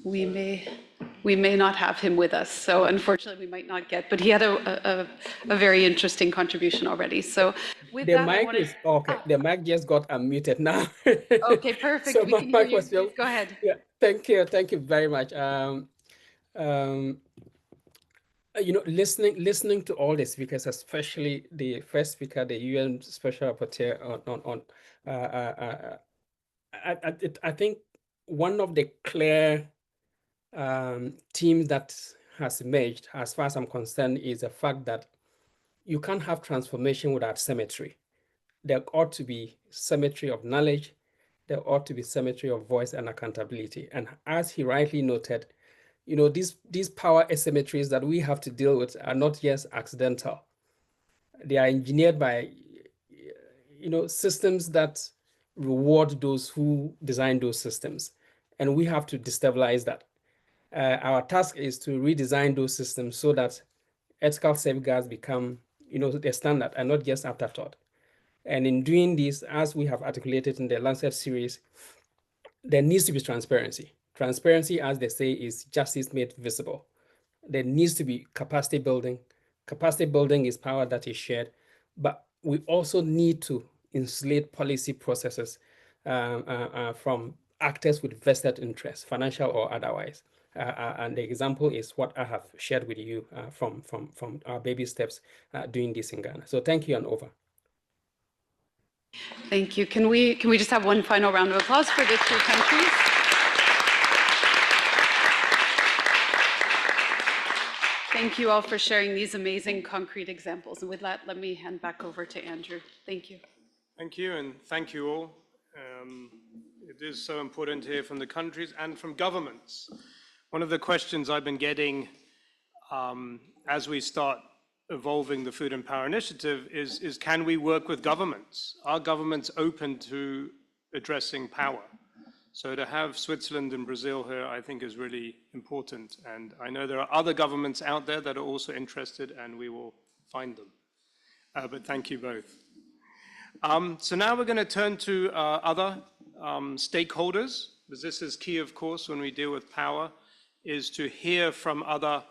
We may not have him with us, so unfortunately we might not get, but he had a very interesting contribution already. So with The that, mic is okay. The mic just got unmuted now. Okay, perfect. So We my can hear mic you. was still. Go ahead. Yeah, thank you very much. You know, listening to all the speakers, especially the first speaker, the UN Special Rapporteur on I think one of the clear themes that has emerged, as far as I'm concerned, is the fact that you can't have transformation without symmetry. There ought to be symmetry of knowledge. There ought to be symmetry of voice and accountability. And as he rightly noted, you know, these power asymmetries that we have to deal with are not just accidental. They are engineered by, you know, systems that reward those who design those systems. And we have to destabilize that. Our task is to redesign those systems so that ethical safeguards become, you know, the standard and not just afterthought. And in doing this, as we have articulated in the Lancet series, there needs to be transparency. Transparency, as they say, is justice made visible. There needs to be capacity building. Capacity building is power that is shared, but we also need to insulate policy processes from actors with vested interests, financial or otherwise. And the example is what I have shared with you from our baby steps doing this in Ghana. So thank you, and over. Thank you. Can we just have one final round of applause for the two countries? Thank you all for sharing these amazing concrete examples. And with that, let me hand back over to Andrew. Thank you. Thank you, and thank you all. It is so important to hear from the countries and from governments. One of the questions I've been getting as we start evolving the Food and Power Initiative is can we work with governments? Are governments open to addressing power? So to have Switzerland and Brazil here, I think is really important. And I know there are other governments out there that are also interested, and we will find them. But thank you both. So now we're going to turn to other stakeholders, because this is key, of course, when we deal with power, is to hear from other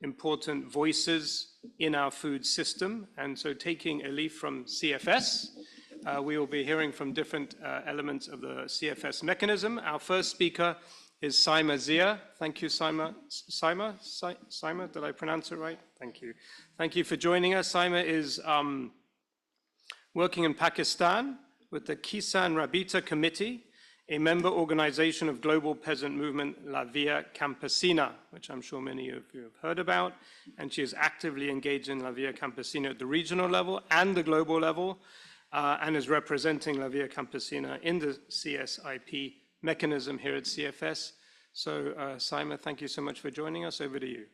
important voices in our food system. And so taking a leaf from CFS, We will be hearing from different elements of the CFS mechanism. Our first speaker is Saima Zia. Thank you, Saima. Saima, did I pronounce it right? Thank you. Thank you for joining us. Saima is working in Pakistan with the Kisan Rabita Committee, a member organization of global peasant movement La Via Campesina, which I'm sure many of you have heard about. And she is actively engaged in La Via Campesina at the regional level and the global level, and is representing La Via Campesina in the CSIP mechanism here at CFS. So, Saima, thank you so much for joining us. Over to you.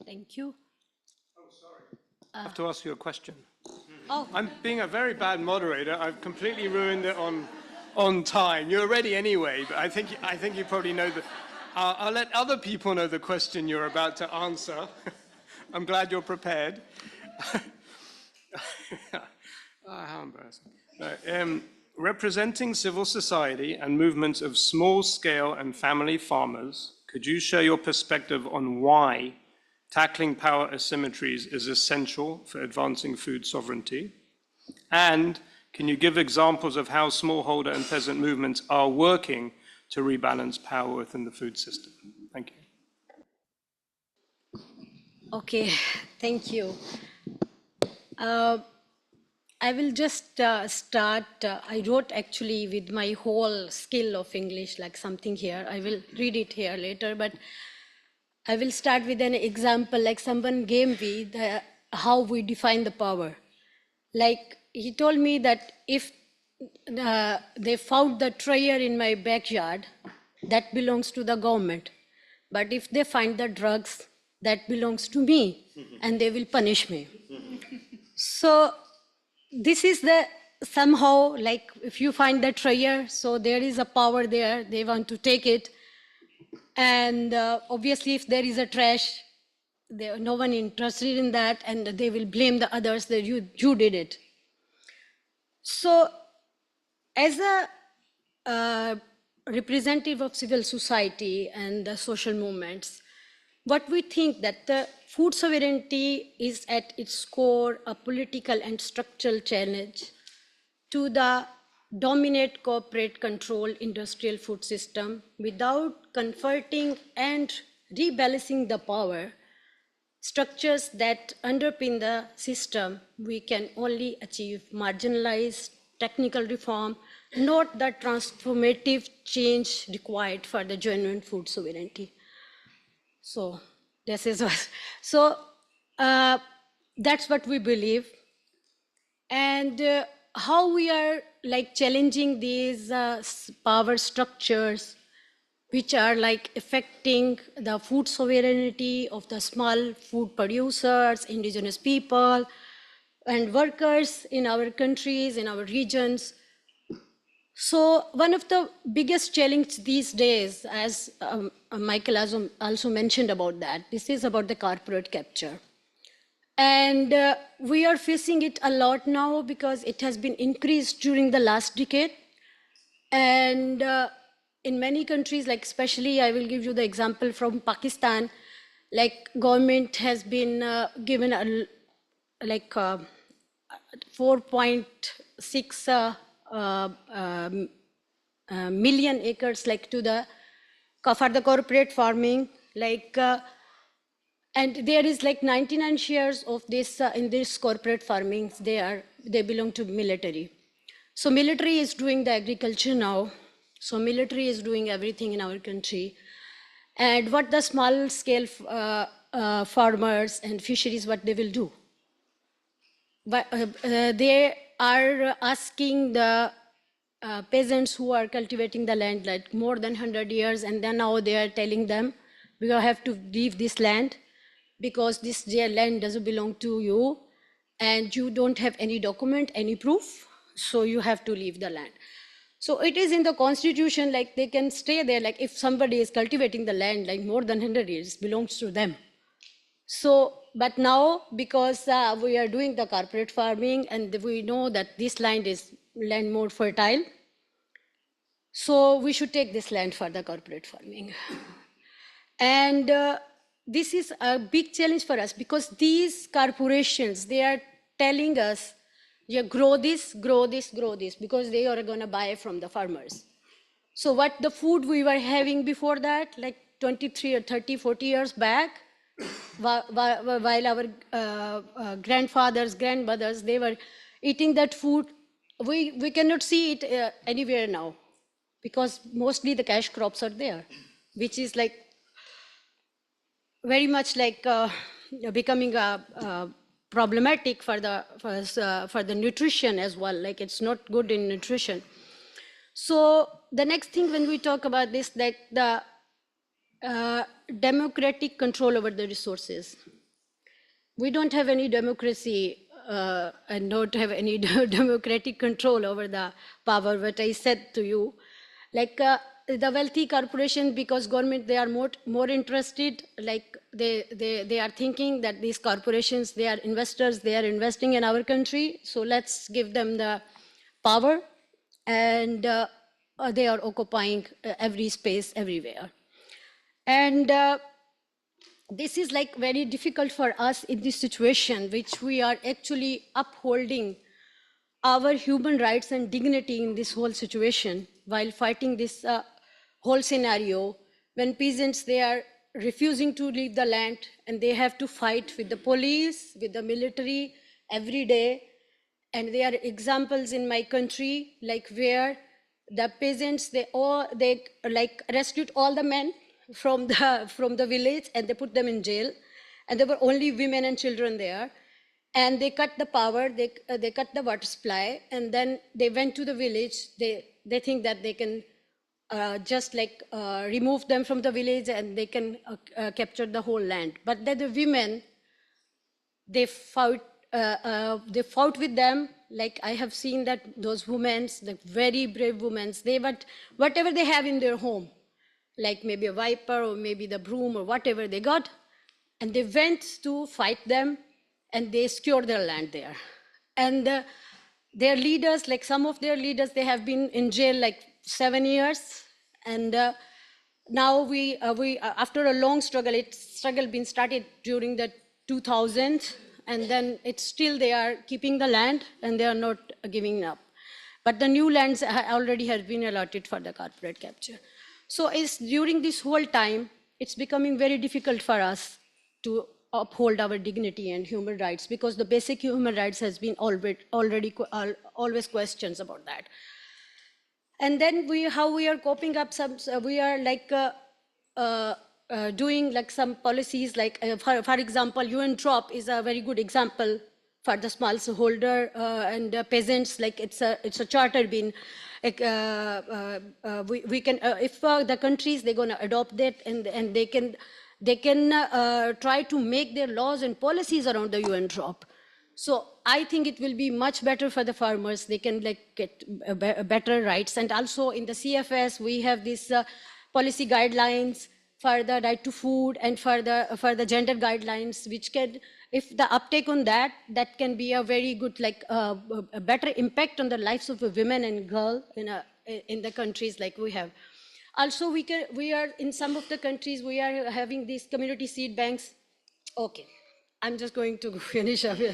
Thank you. Oh, sorry. I have to ask you a question. Oh, I'm being a very bad moderator. I've completely ruined it on time. You're ready anyway, but I think you probably know the. I'll let other people know the question you're about to answer. I'm glad you're prepared. How embarrassing. Representing civil society and movements of small-scale and family farmers, could you share your perspective on why tackling power asymmetries is essential for advancing food sovereignty? And can you give examples of how smallholder and peasant movements are working to rebalance power within the food system? Thank you. okay. Thank you. I will just start. I wrote actually with my whole skill of English, like something here. I will read it here later, but I will start with an example, like someone gave me how we define the power. Like he told me that if they found the treasure in my backyard, that belongs to the government. But if they find the drugs, that belongs to me, and they will punish me. So this is the somehow like if you find the treasure, so there is a power there, they want to take it. And obviously if there is a trash, no one interested in that, and they will blame the others that you did it. So as a representative of civil society and the social movements, what we think that the food sovereignty is at its core a political and structural challenge to the dominant corporate controlled industrial food system. Without confronting and rebalancing the power structures that underpin the system, we can only achieve marginalized technical reform, not the transformative change required for the genuine food sovereignty. So this is what, so that's what we believe. And how we are like challenging these power structures, which are like affecting the food sovereignty of the small food producers, indigenous people, and workers in our countries, in our regions. So one of the biggest challenges these days, as Michael also mentioned about that, this is about the corporate capture. And we are facing it a lot now because it has been increased during the last decade. And in many countries, like especially I will give you the example from Pakistan, like government has been given a, like 4.6 million acres like to the for the corporate farming, like and there is like 99 shares of this in this corporate farming. They belong to military. So military is doing the agriculture now. So military is doing everything in our country. And what the small scale farmers and fisheries, what they will do? But they are asking the peasants who are cultivating the land like more than 100 years, and then now they are telling them, we have to leave this land because this land doesn't belong to you, and you don't have any document, any proof, so you have to leave the land. So it is in the constitution, like they can stay there, like if somebody is cultivating the land like more than 100 years, it belongs to them. So, but now because we are doing the corporate farming and we know that this land is land more fertile, so we should take this land for the corporate farming. And this is a big challenge for us because these corporations, they are telling us, yeah, grow this, grow this, grow this, because they are going to buy from the farmers. So what the food we were having before that, like 23 or 30, 40 years back, while our grandfathers, grandmothers, they were eating that food, we cannot see it anywhere now, because mostly the cash crops are there, which is like very much like becoming problematic for the nutrition as well. Like it's not good in nutrition. So the next thing when we talk about this, like the democratic control over the resources. We don't have any democracy and don't have any democratic control over the power, what I said to you. Like the wealthy corporation, because government, they are more interested, like they are thinking that these corporations, they are investors, they are investing in our country, so let's give them the power, and they are occupying every space everywhere. And this is like very difficult for us in this situation, which we are actually upholding our human rights and dignity in this whole situation while fighting this whole scenario, when peasants, they are refusing to leave the land and they have to fight with the police, with the military every day. And there are examples in my country, like where the peasants, they like rescued all the men from the village and they put them in jail, and there were only women and children there, and they cut the power, they cut the water supply, and then they went to the village. They think that they can just like remove them from the village and they can capture the whole land. But then the women, they fought with them. Like I have seen that those women, the very brave women, they whatever they have in their home, like maybe a viper or maybe the broom or whatever they got, and they went to fight them and they secured their land there. And their leaders, like some of their leaders, they have been in jail like 7 years. And now we after a long struggle been started during the 2000s, and then it's still they are keeping the land and they are not giving up. But the new lands already have been allotted for the corporate capture. So it's during this whole time, it's becoming very difficult for us to uphold our dignity and human rights, because the basic human rights has been always questions about that. And then how we are coping up we are like doing like some policies, like for example, UN drop is a very good example for the smallholder and peasants. Like it's a charter been, like, we can if the countries, they're going to adopt that, and they can try to make their laws and policies around the UN drop. So I think it will be much better for the farmers. They can like get better rights. And also in the CFS, we have these policy guidelines for the right to food and for the gender guidelines, which can, if the uptake on that can be a very good, like a better impact on the lives of the women and girls in the countries like we have. Also, we are in some of the countries, we are having these community seed banks. Okay, I'm just going to finish up here.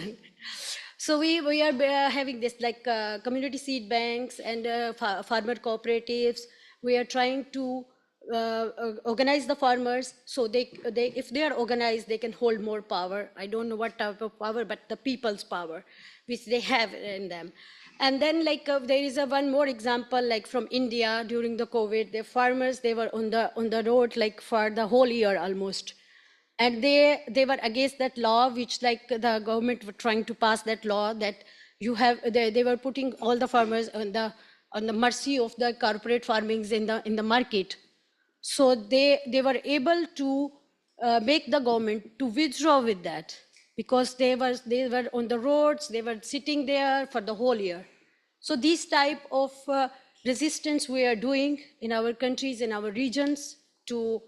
So we are having this like community seed banks and farmer cooperatives. We are trying to organize the farmers, so they if they are organized, they can hold more power. I don't know what type of power, but the people's power, which they have in them. And then like there is one more example, like from India during the COVID, the farmers, they were on the road like for the whole year almost. And they were against that law, which like the government were trying to pass that law that they were putting all the farmers on the mercy of the corporate farmings in the market. So they were able to make the government to withdraw with that, because they were on the roads, they were sitting there for the whole year. So these type of resistance we are doing in our countries, in our regions, to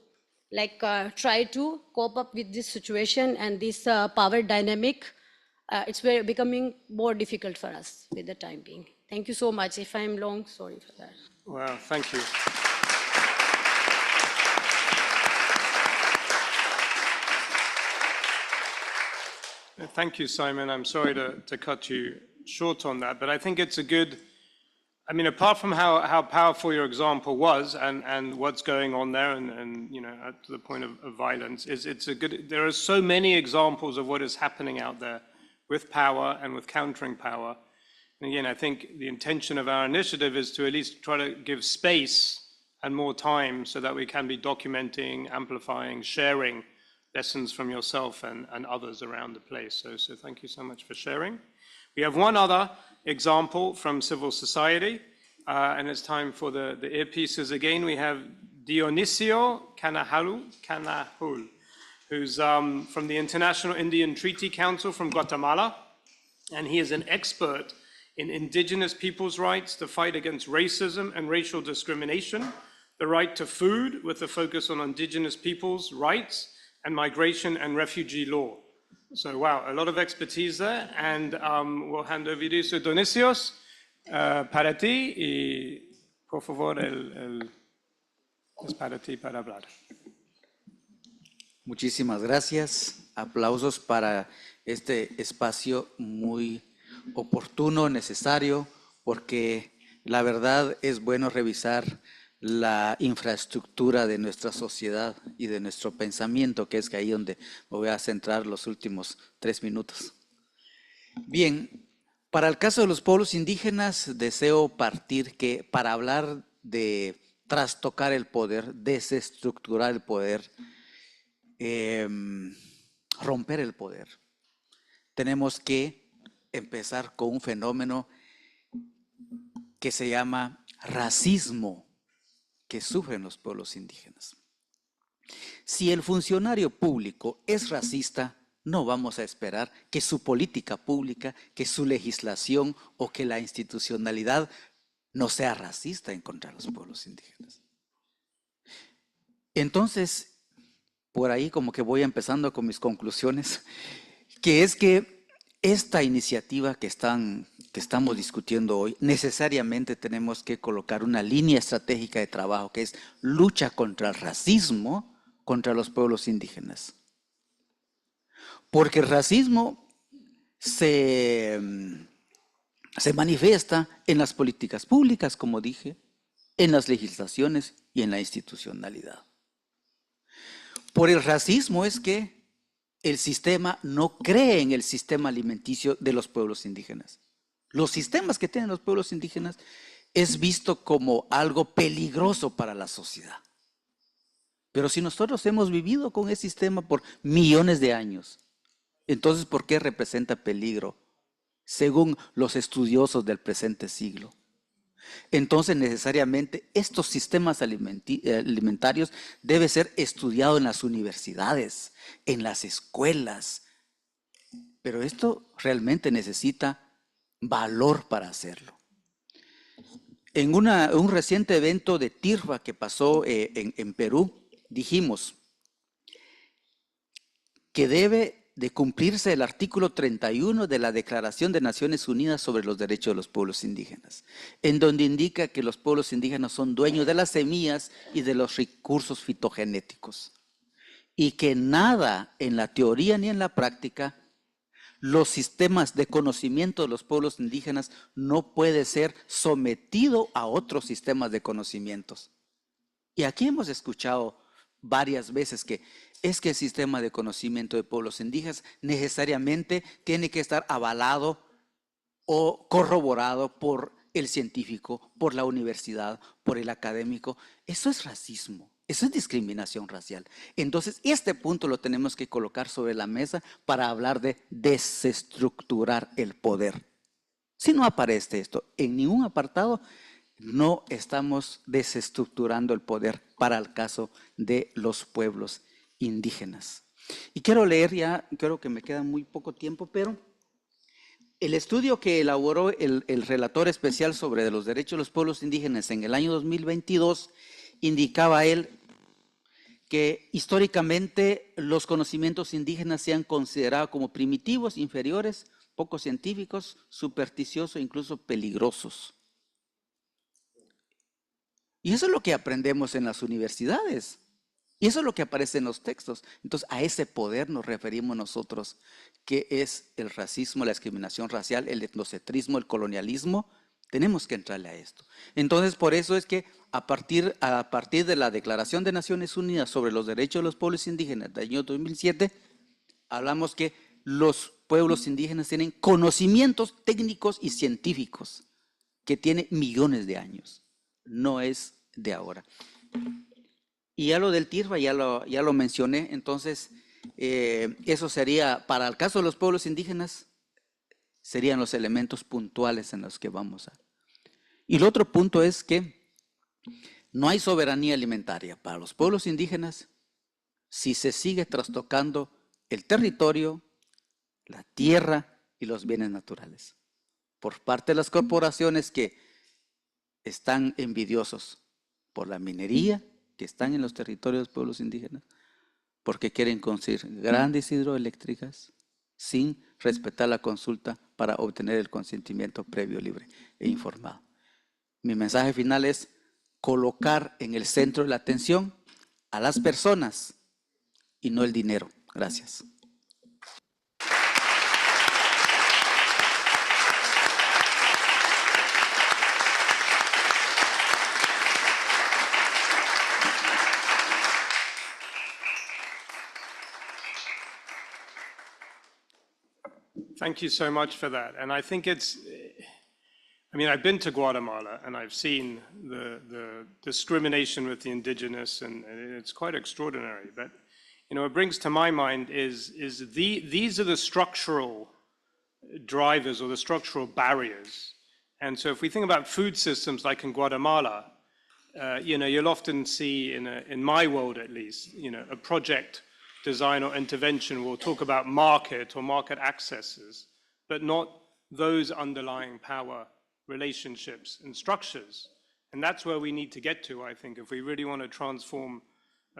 like try to cope up with this situation and this power dynamic. It's becoming more difficult for us with the time being. Thank you so much. If I'm long, sorry for that. Wow, thank you. thank you, Simon. I'm sorry to cut you short on that, but I think it's a good, I mean, apart from how powerful your example was and what's going on there and you know, to the point of violence, it's a good, there are so many examples of what is happening out there with power and with countering power. And again, I think the intention of our initiative is to at least try to give space and more time so that we can be documenting, amplifying, sharing lessons from yourself and others around the place. So thank you so much for sharing. We have one other example from civil society, and it's time for the earpieces again. We have Dionisio Canahul, who's from the International Indian Treaty Council from Guatemala, and he is an expert in indigenous peoples' rights, the fight against racism and racial discrimination, the right to food with a focus on indigenous peoples' rights, and migration and refugee law. So wow, a lot of expertise there, and we'll hand over to you. So Donisios, para ti, y por favor, es para ti para hablar. Muchísimas gracias. Aplausos para este espacio muy oportuno, necesario, porque la verdad es bueno revisar la infraestructura de nuestra sociedad y de nuestro pensamiento, que es ahí donde me voy a centrar los últimos 3 minutos. Bien, para el caso de los pueblos indígenas, deseo partir que para hablar de trastocar el poder, desestructurar el poder, romper el poder, tenemos que empezar con un fenómeno que se llama racismo que sufren los pueblos indígenas. Si el funcionario público es racista, no vamos a esperar que su política pública, que su legislación o que la institucionalidad no sea racista en contra de los pueblos indígenas. Entonces, por ahí como que voy empezando con mis conclusiones, que es que esta iniciativa que estamos discutiendo hoy, necesariamente tenemos que colocar una línea estratégica de trabajo que es lucha contra el racismo contra los pueblos indígenas. Porque el racismo se manifiesta en las políticas públicas, como dije, en las legislaciones y en la institucionalidad. Por el racismo es que el sistema no cree en el sistema alimenticio de los pueblos indígenas. Los sistemas que tienen los pueblos indígenas es visto como algo peligroso para la sociedad. Pero si nosotros hemos vivido con ese sistema por millones de años, entonces ¿por qué representa peligro? Según los estudiosos del presente siglo. Entonces necesariamente estos sistemas alimentarios deben ser estudiados en las universidades, en las escuelas. Pero esto realmente necesita valor para hacerlo. En un reciente evento de TIRFA que pasó en Perú, dijimos que debe de cumplirse el artículo 31 de la Declaración de Naciones Unidas sobre los Derechos de los Pueblos Indígenas, en donde indica que los pueblos indígenas son dueños de las semillas y de los recursos fitogenéticos, y que nada en la teoría ni en la práctica, los sistemas de conocimiento de los pueblos indígenas no puede ser sometido a otros sistemas de conocimientos. Y aquí hemos escuchado varias veces que es que el sistema de conocimiento de pueblos indígenas necesariamente tiene que estar avalado o corroborado por el científico, por la universidad, por el académico. Eso es racismo, eso es discriminación racial. Entonces, este punto lo tenemos que colocar sobre la mesa para hablar de desestructurar el poder. Si no aparece esto en ningún apartado, no estamos desestructurando el poder para el caso de los pueblos indígenas. Y quiero leer ya, creo que me queda muy poco tiempo, pero el estudio que elaboró el relator especial sobre los derechos de los pueblos indígenas en el año 2022 indicaba él que históricamente los conocimientos indígenas se han considerado como primitivos, inferiores, poco científicos, supersticiosos e incluso peligrosos. Y eso es lo que aprendemos en las universidades. Y eso es lo que aparece en los textos. Entonces, a ese poder nos referimos nosotros, que es el racismo, la discriminación racial, el etnocentrismo, el colonialismo. Tenemos que entrarle a esto. Entonces, por eso es que a partir de la Declaración de Naciones Unidas sobre los Derechos de los Pueblos Indígenas del año 2007, hablamos que los pueblos indígenas tienen conocimientos técnicos y científicos que tienen millones de años. No es de ahora. Y ya lo del TIRVA ya lo mencioné, entonces eso sería, para el caso de los pueblos indígenas, serían los elementos puntuales en los que vamos a. Y el otro punto es que no hay soberanía alimentaria para los pueblos indígenas si se sigue trastocando el territorio, la tierra y los bienes naturales por parte de las corporaciones que están envidiosos por la minería que están en los territorios de los pueblos indígenas, porque quieren construir grandes hidroeléctricas sin respetar la consulta para obtener el consentimiento previo, libre e informado. Mi mensaje final es colocar en el centro de la atención a las personas y no el dinero. Gracias. Thank you so much for that. And I think it's, I mean, I've been to Guatemala and I've seen the discrimination with the indigenous, and it's quite extraordinary. But, you know, what brings to my mind is these are the structural drivers or the structural barriers. And so if we think about food systems like in Guatemala, you know, you'll often see in my world at least, you know, a project design or intervention will talk about market or market accesses, but not those underlying power relationships and structures. And that's where we need to get to, I think, if we really want to transform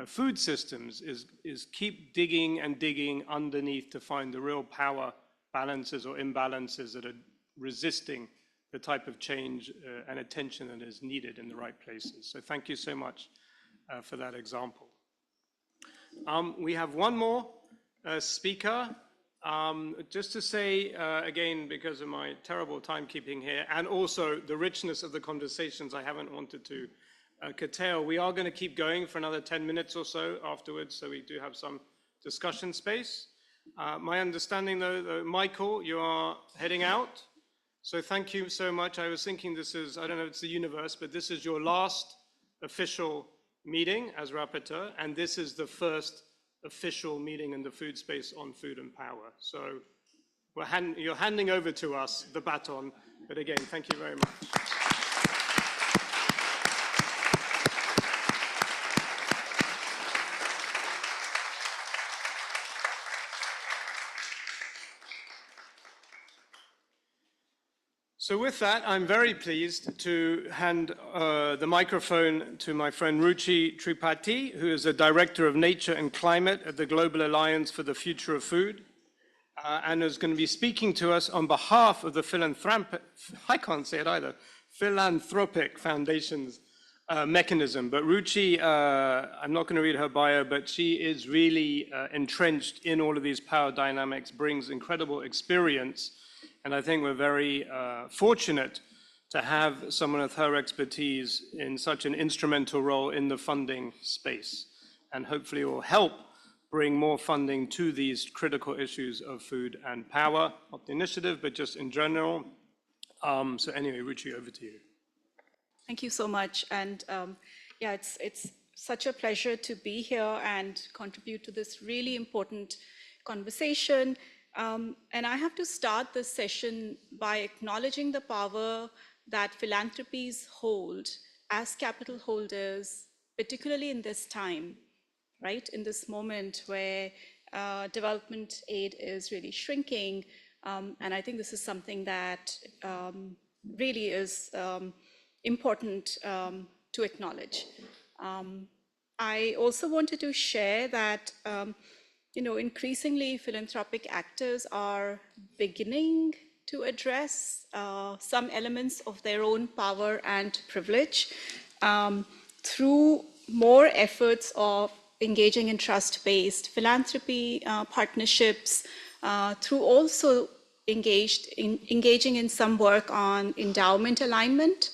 food systems, is keep digging and digging underneath to find the real power balances or imbalances that are resisting the type of change and attention that is needed in the right places. So thank you so much for that example. We have one more speaker. Just to say, again, because of my terrible timekeeping here, and also the richness of the conversations, I haven't wanted to curtail. We are going to keep going for another 10 minutes or so afterwards, so we do have some discussion space. My understanding, though, Michael, you are heading out. So thank you so much. I was thinking this is, I don't know if it's the universe, but this is your last official meeting as rapporteur, and this is the first official meeting in the food space on food and power. So you're handing over to us the baton, but again, thank you very much. So with that, I'm very pleased to hand the microphone to my friend Ruchi Tripathi, who is the Director of Nature and Climate at the Global Alliance for the Future of Food, and is going to be speaking to us on behalf of the Philanthropic Foundation's mechanism. But Ruchi, I'm not going to read her bio, but she is really entrenched in all of these power dynamics, brings incredible experience. And I think we're very fortunate to have someone with her expertise in such an instrumental role in the funding space, and hopefully will help bring more funding to these critical issues of food and power, not the initiative, but just in general. So anyway, Ruchi, over to you. Thank you so much. And yeah, it's such a pleasure to be here and contribute to this really important conversation. And I have to start this session by acknowledging the power that philanthropies hold as capital holders, particularly in this time, right? In this moment where development aid is really shrinking. And I think this is something that really is important to acknowledge. I also wanted to share that you know, increasingly philanthropic actors are beginning to address some elements of their own power and privilege through more efforts of engaging in trust-based philanthropy partnerships, through also engaging in some work on endowment alignment,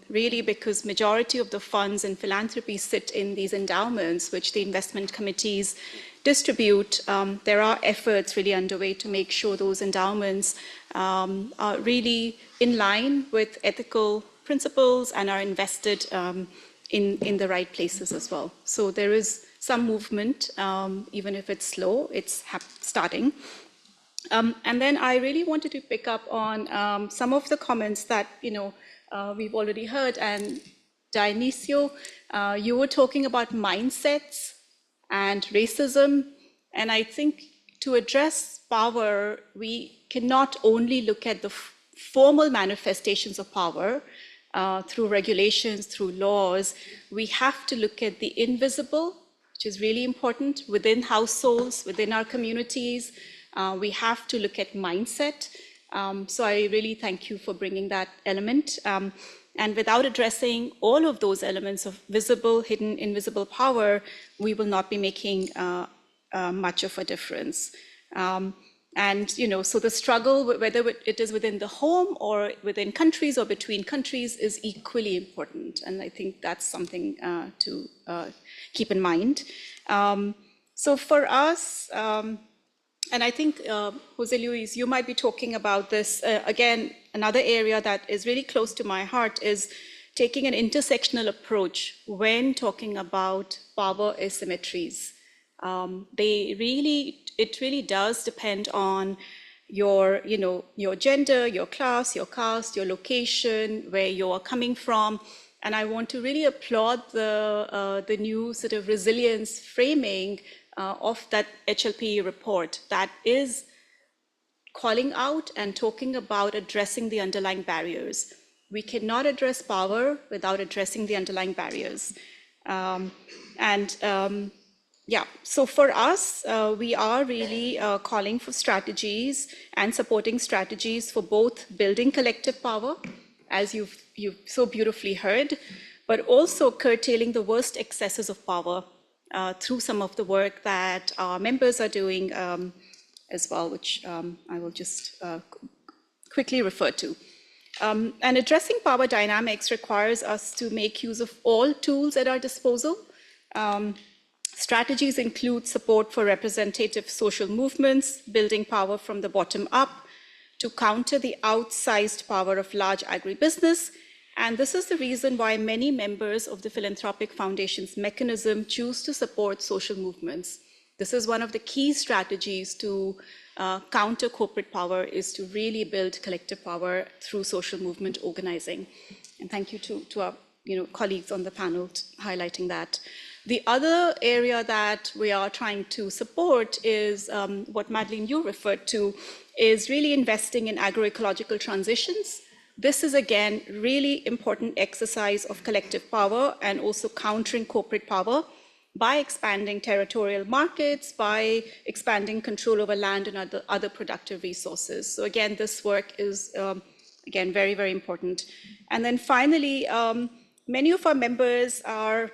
really because majority of the funds in philanthropy sit in these endowments, which the investment committees distribute. There are efforts really underway to make sure those endowments are really in line with ethical principles and are invested in the right places as well. So there is some movement, even if it's slow, it's starting. And then I really wanted to pick up on some of the comments that we've already heard. And Dionisio, you were talking about mindsets and racism. And I think to address power, we cannot only look at the formal manifestations of power through regulations, through laws. We have to look at the invisible, which is really important within households, within our communities. We have to look at mindset. So I really thank you for bringing that element. And without addressing all of those elements of visible, hidden, invisible power, we will not be making much of a difference. And so the struggle, whether it is within the home or within countries or between countries, is equally important. And I think that's something to keep in mind. So for us, and I think, Jose Luis, you might be talking about this. Again, another area that is really close to my heart is taking an intersectional approach when talking about power asymmetries. It really does depend on your gender, your class, your caste, your location, where you are coming from. And I want to really applaud the new sort of resilience framing of that HLPE report that is calling out and talking about addressing the underlying barriers. We cannot address power without addressing the underlying barriers. So for us, we are really calling for strategies and supporting strategies for both building collective power, as you've so beautifully heard, but also curtailing the worst excesses of power through some of the work that our members are doing as well, which I will just quickly refer to. And addressing power dynamics requires us to make use of all tools at our disposal. Strategies include support for representative social movements, building power from the bottom up to counter the outsized power of large agribusiness. And this is the reason why many members of the Philanthropic Foundation's mechanism choose to support social movements. This is one of the key strategies to counter corporate power, is to really build collective power through social movement organizing. And thank you to our colleagues on the panel highlighting that. The other area that we are trying to support is what Madeleine, you referred to, is really investing in agroecological transitions. This is, again, really important exercise of collective power and also countering corporate power by expanding territorial markets, by expanding control over land and other productive resources. So again, this work is, again, very, very important. And then finally, many of our members are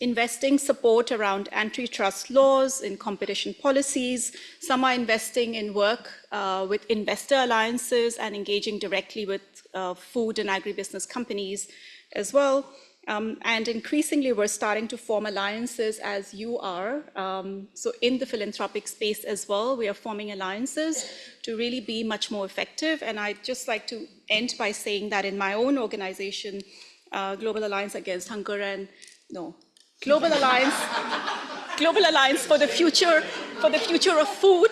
investing support around antitrust laws, in competition policies. Some are investing in work with investor alliances and engaging directly with food and agribusiness companies as well. And increasingly, we're starting to form alliances, as you are. So in the philanthropic space as well, we are forming alliances to really be much more effective. And I'd just like to end by saying that in my own organization, Global Alliance Against Hunger and, Global Alliance for the future of food,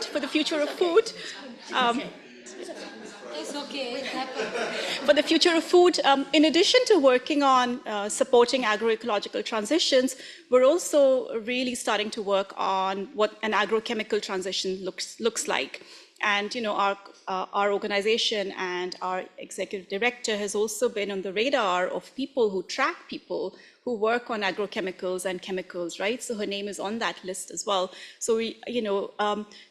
It's okay, it happened. For the future of food, in addition to working on supporting agroecological transitions, we're also really starting to work on what an agrochemical transition looks like. And our organization and our executive director has also been on the radar of people who track people who work on agrochemicals and chemicals, right? So her name is on that list as well. So we,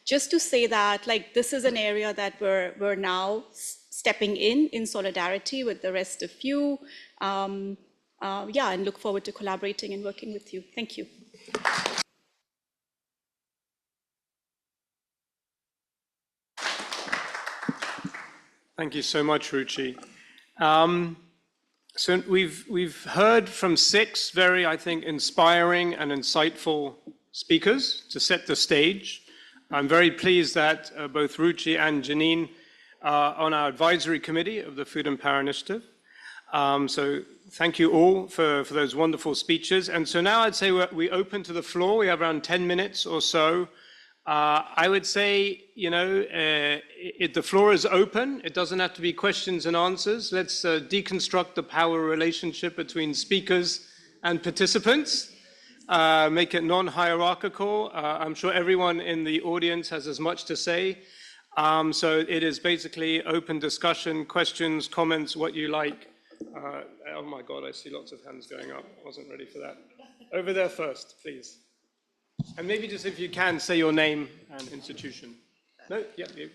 just to say that, like, this is an area that we're now stepping in solidarity with the rest of you, yeah, and look forward to collaborating and working with you. Thank you. Thank you so much, Ruchi. So we've heard from 6 very, I think, inspiring and insightful speakers to set the stage. I'm very pleased that both Ruchi and Janine are on our advisory committee of the Food and Power Initiative. So thank you all for those wonderful speeches. And so now I'd say we open to the floor. We have around 10 minutes or so. I would say, you know, the floor is open. It doesn't have to be questions and answers. Let's deconstruct the power relationship between speakers and participants, make it non-hierarchical. I'm sure everyone in the audience has as much to say. So it is basically open discussion, questions, comments, what you like. Oh my God, I see lots of hands going up. I wasn't ready for that. Over there first, please. And maybe just if you can, say your name and institution. No? Yeah, you.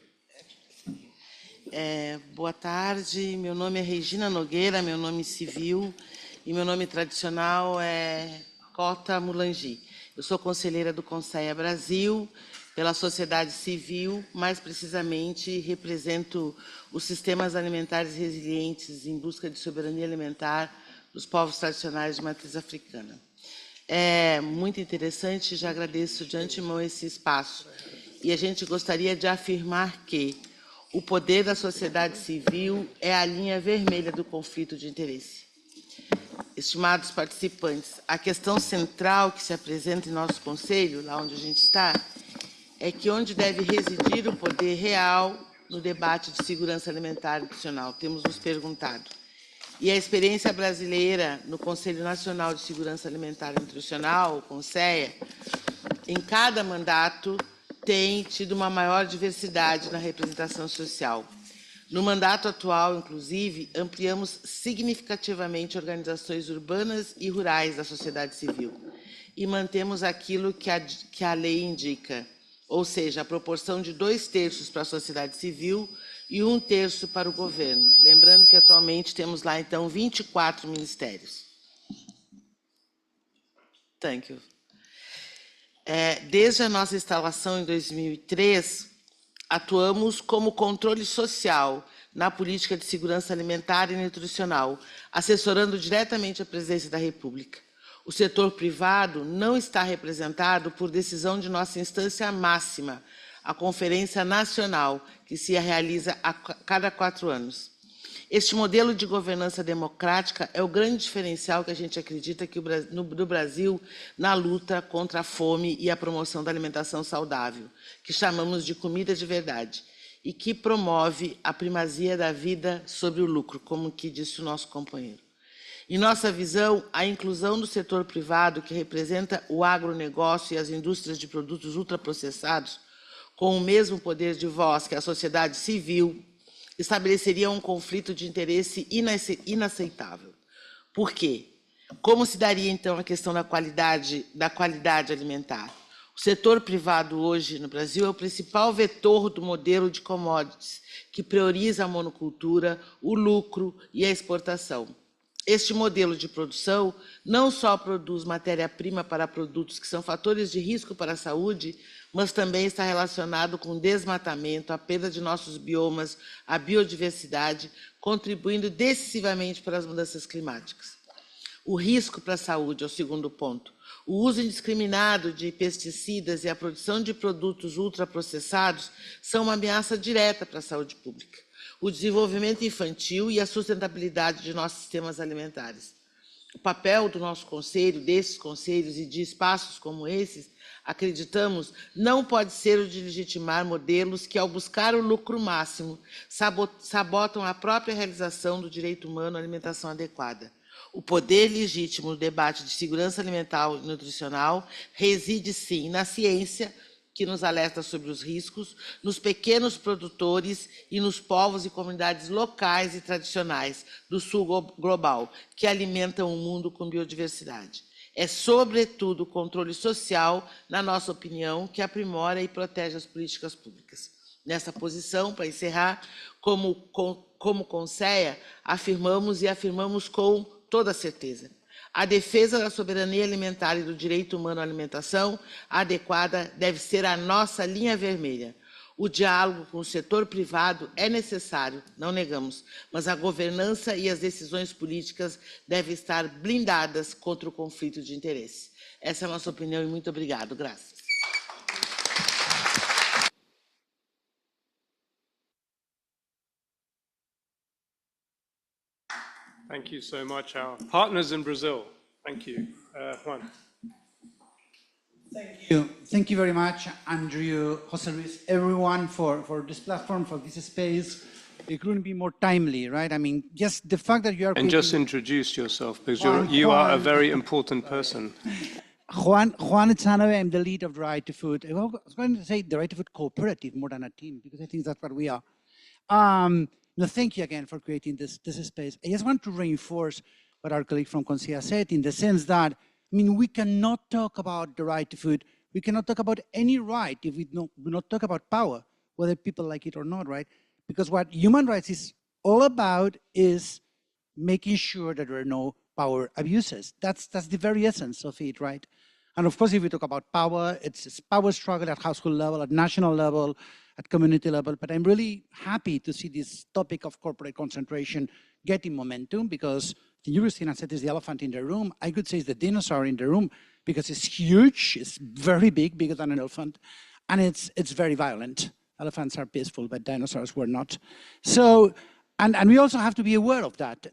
Boa tarde, meu nome é Regina Nogueira, meu nome civil, e meu nome tradicional é Cota Mulangi. Eu sou conselheira do Conselho Brasil, pela sociedade civil, mais precisamente represento os sistemas alimentares resilientes em busca de soberania alimentar dos povos tradicionais de matriz africana. É muito interessante, já agradeço de antemão esse espaço. E a gente gostaria de afirmar que o poder da sociedade civil é a linha vermelha do conflito de interesse. Estimados participantes, a questão central que se apresenta em nosso conselho, lá onde a gente está, é que onde deve residir o poder real no debate de segurança alimentar e nutricional, temos nos perguntado. E a experiência brasileira no Conselho Nacional de Segurança Alimentar e Nutricional, o CONSEA, em cada mandato tem tido uma maior diversidade na representação social. No mandato atual, inclusive, ampliamos significativamente organizações urbanas e rurais da sociedade civil e mantemos aquilo que a lei indica, ou seja, a proporção de 2/3 para a sociedade civil e 1/3 para o governo. Lembrando que atualmente temos lá, então, 24 ministérios. Thank you. Desde a nossa instalação em 2003, atuamos como controle social na política de segurança alimentar e nutricional, assessorando diretamente a Presidência da República. O setor privado não está representado por decisão de nossa instância máxima, a Conferência Nacional, que se realiza a cada 4 anos. Este modelo de governança democrática é o grande diferencial que a gente acredita que do Brasil na luta contra a fome e a promoção da alimentação saudável, que chamamos de comida de verdade, e que promove a primazia da vida sobre o lucro, como que disse o nosso companheiro. Em nossa visão, a inclusão do setor privado, que representa o agronegócio e as indústrias de produtos ultraprocessados, com o mesmo poder de voz que a sociedade civil, estabeleceria um conflito de interesse inaceitável. Por quê? Como se daria, então, a questão da qualidade alimentar? O setor privado hoje no Brasil é o principal vetor do modelo de commodities, que prioriza a monocultura, o lucro e a exportação. Este modelo de produção não só produz matéria-prima para produtos que são fatores de risco para a saúde, mas também está relacionado com o desmatamento, a perda de nossos biomas, a biodiversidade, contribuindo decisivamente para as mudanças climáticas. O risco para a saúde é o segundo ponto. O uso indiscriminado de pesticidas e a produção de produtos ultraprocessados são uma ameaça direta para a saúde pública, o desenvolvimento infantil e a sustentabilidade de nossos sistemas alimentares. O papel do nosso conselho, desses conselhos e de espaços como esses, acreditamos, não pode ser o de legitimar modelos que, ao buscar o lucro máximo, sabotam a própria realização do direito humano à alimentação adequada. O poder legítimo no debate de segurança alimentar e nutricional reside, sim, na ciência, que nos alerta sobre os riscos, nos pequenos produtores e nos povos e comunidades locais e tradicionais do sul global, que alimentam o mundo com biodiversidade. É, sobretudo, o controle social, na nossa opinião, que aprimora e protege as políticas públicas. Nessa posição, para encerrar, como CONSEA, afirmamos com toda certeza A defesa da soberania alimentar e do direito humano à alimentação adequada deve ser a nossa linha vermelha. O diálogo com o setor privado é necessário, não negamos, mas a governança e as decisões políticas devem estar blindadas contra o conflito de interesse. Essa é a nossa opinião e muito obrigado. Graças. Thank you so much, our partners in Brazil. Thank you. Juan. Thank you. Thank you very much, Andrew, Jose Luis, everyone for this platform, for this space. It couldn't be more timely, right? I mean, just the fact that you are... And just introduce yourself, because you are a very important person. Juan Echanoe, I'm the lead of the Right to Food. I was going to say the Right to Food Cooperative more than a team, because I think that's what we are. No, thank you again for creating this space. I just want to reinforce what our colleague from Consia said, in the sense that, I mean, we cannot talk about the right to food. We cannot talk about any right if we do not talk about power, whether people like it or not, right? Because what human rights is all about is making sure that there are no power abuses. That's the very essence of it, right? And of course, if we talk about power, it's power struggle at household level, at national level, at community level. But I'm really happy to see this topic of corporate concentration getting momentum, because Christina said it's the elephant in the room. I could say it's the dinosaur in the room, because it's huge, it's very big, bigger than an elephant, and it's very violent. Elephants are peaceful, but dinosaurs were not. So, and we also have to be aware of that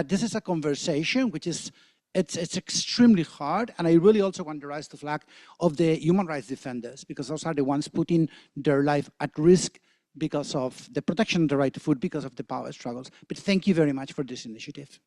this is a conversation which is, it's extremely hard, and I really also want to raise the flag of the human rights defenders, because those are the ones putting their life at risk because of the protection of the right to food, because of the power struggles. But thank you very much for this initiative.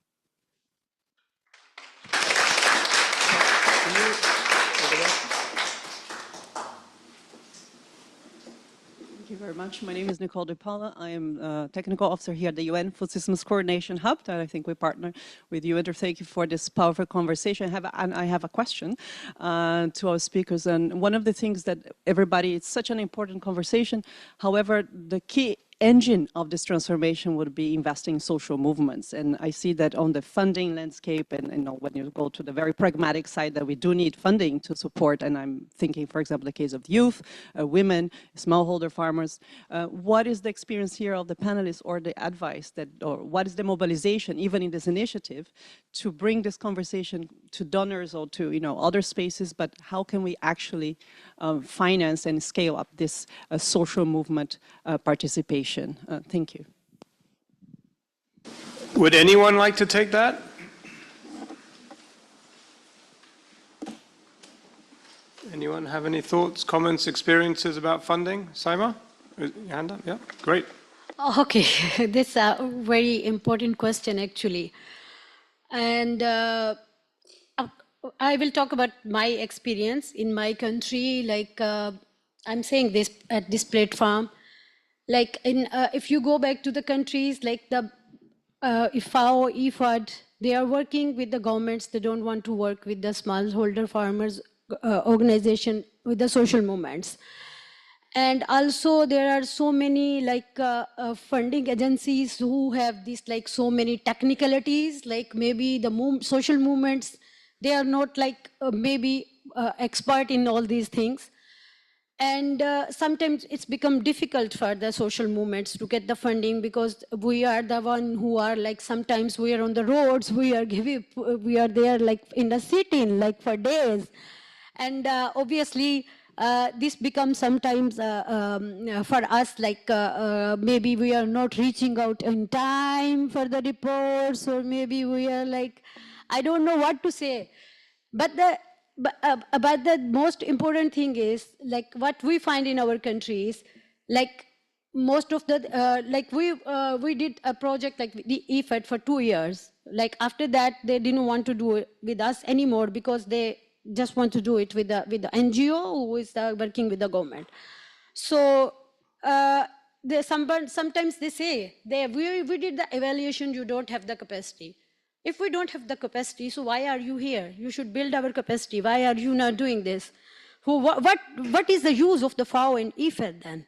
Thank you very much. My name is Nicole De Paula. I am a technical officer here at the UN Food Systems Coordination Hub, that I think we partner with you. And thank you for this powerful conversation. I have a question to our speakers. And one of the things that everybody, it's such an important conversation. However, the key engine of this transformation would be investing in social movements. And I see that on the funding landscape, and when you go to the very pragmatic side, that we do need funding to support. And I'm thinking, for example, the case of youth, women, smallholder farmers. What is the experience here of the panelists, or the advice that, or what is the mobilization, even in this initiative, to bring this conversation to donors or to other spaces? But how can we actually finance and scale up this social movement participation? Thank you. Would anyone like to take that? Anyone have any thoughts, comments, experiences about funding? Saima, your hand up, yeah, great. Okay, this is a very important question actually. And I will talk about my experience in my country. Like I'm saying this at this platform, like if you go back to the countries like the FAO, IFAD, they are working with the governments. They don't want to work with the smallholder farmers organization, with the social movements. And also there are so many like funding agencies who have these like so many technicalities, like maybe the social movements, they are not like maybe expert in all these things. And sometimes it's become difficult for the social movements to get the funding, because we are the one who are like, sometimes we are on the roads, we are there like in the sitting like for days. And obviously this becomes sometimes for us like maybe we are not reaching out in time for the reports, or maybe we are like, I don't know what to say. But the most important thing is, like what we find in our countries, like most of the, like we did a project like the IFAD for 2 years. Like after that, they didn't want to do it with us anymore, because they just want to do it with the NGO who is working with the government. So sometimes they say, we did the evaluation, you don't have the capacity. If we don't have the capacity, so why are you here? You should build our capacity. Why are you not doing this? What is the use of the FAO and IFAD then?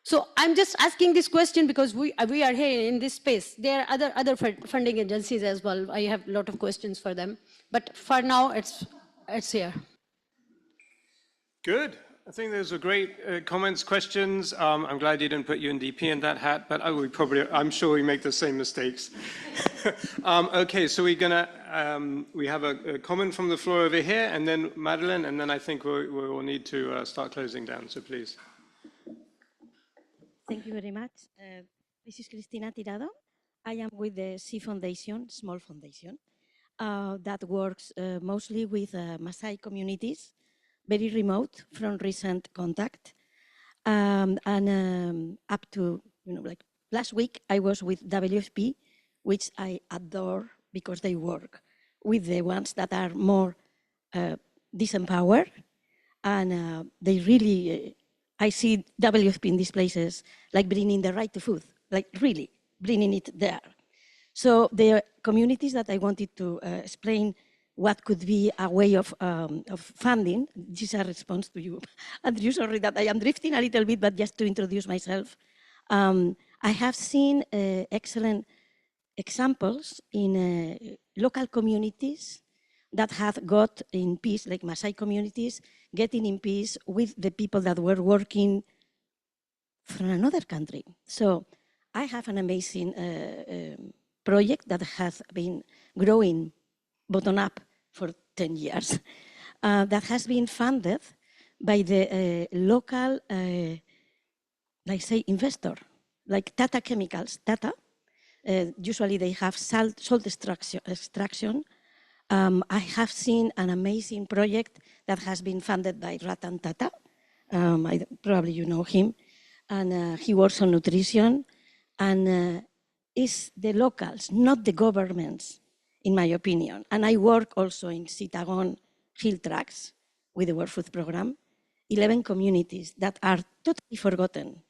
So I'm just asking this question because we are here in this space. There are other funding agencies as well. I have a lot of questions for them, but for now it's here. Good. I think those are great comments, questions. I'm glad you didn't put UNDP in that hat, but I'm sure we make the same mistakes. Okay, so we have a comment from the floor over here, and then Madeleine, and then I think we will need to start closing down. So please. Thank you very much. This is Cristina Tirado. I am with the SE Foundation, small foundation, that works mostly with Maasai communities, very remote from recent contact. Up to, like last week, I was with WFP, which I adore because they work with the ones that are more disempowered. And they really, I see WFP in these places, like bringing the right to food, like really bringing it there. So the communities that I wanted to explain what could be a way of funding, this is a response to you. Andrew, sorry that I am drifting a little bit, but just to introduce myself. I have seen excellent examples in local communities that have got in peace, like Maasai communities, getting in peace with the people that were working from another country. So I have an amazing project that has been growing bottom up for 10 years, that has been funded by the local, like say, investor, like Tata Chemicals. Tata, usually they have salt extraction. I have seen an amazing project that has been funded by Ratan Tata. Probably you know him. And he works on nutrition. And it's the locals, not the governments, in my opinion. And I work also in Chittagong Hill Tracts with the World Food Programme, 11 communities that are totally forgotten,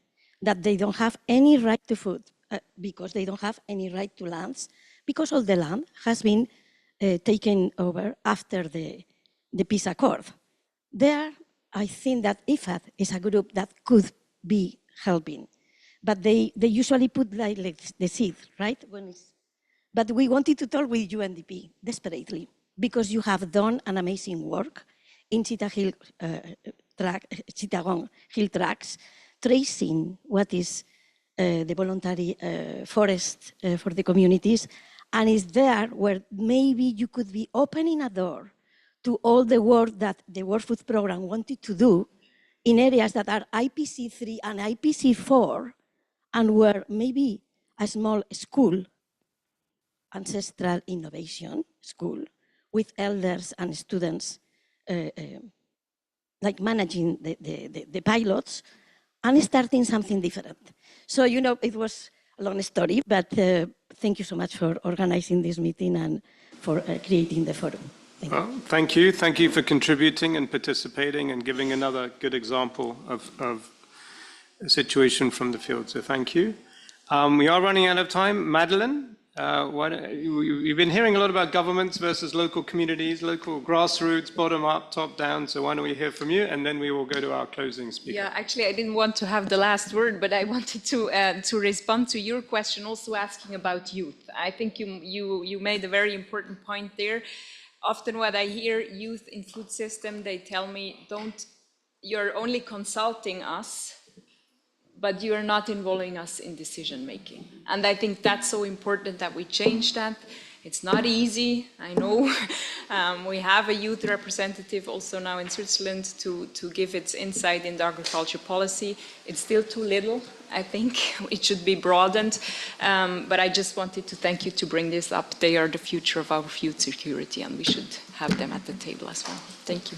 that they don't have any right to food because they don't have any right to lands, because all the land has been taken over after the peace accord. There, I think that IFAD is a group that could be helping, but they usually put like the seed, right? But we wanted to talk with UNDP desperately because you have done an amazing work in Chittagong Hill Tracts, tracing what is the voluntary forest for the communities. And it's there where maybe you could be opening a door to all the work that the World Food Programme wanted to do in areas that are IPC3 and IPC4, and where maybe a small school, ancestral innovation school, with elders and students like managing the pilots and starting something different. So, it was a long story, but thank you so much for organizing this meeting and for creating the forum. Thank you. Thank you for contributing and participating and giving another good example of a situation from the field. So thank you. We are running out of time. Madeleine, you've been hearing a lot about governments versus local communities, local grassroots, bottom up, top down. So why don't we hear from you, and then we will go to our closing speaker. Yeah, actually, I didn't want to have the last word, but I wanted to respond to your question, also asking about youth. I think you made a very important point there. Often what I hear youth in food system, they tell me, you're only consulting us, but you're not involving us in decision making. And I think that's so important that we change that. It's not easy, I know. We have a youth representative also now in Switzerland to give its insight in the agriculture policy. It's still too little, I think. It should be broadened. But I just wanted to thank you to bring this up. They are the future of our food security, and we should have them at the table as well. Thank you.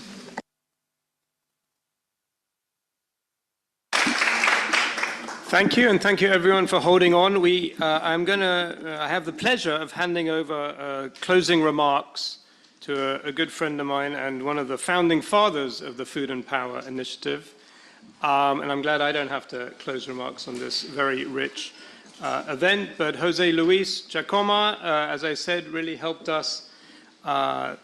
Thank you, and thank you everyone for holding on. I have the pleasure of handing over closing remarks to a good friend of mine and one of the founding fathers of the Food and Power Initiative. And I'm glad I don't have to close remarks on this very rich event. But Jose Luis Giacoma, as I said, really helped us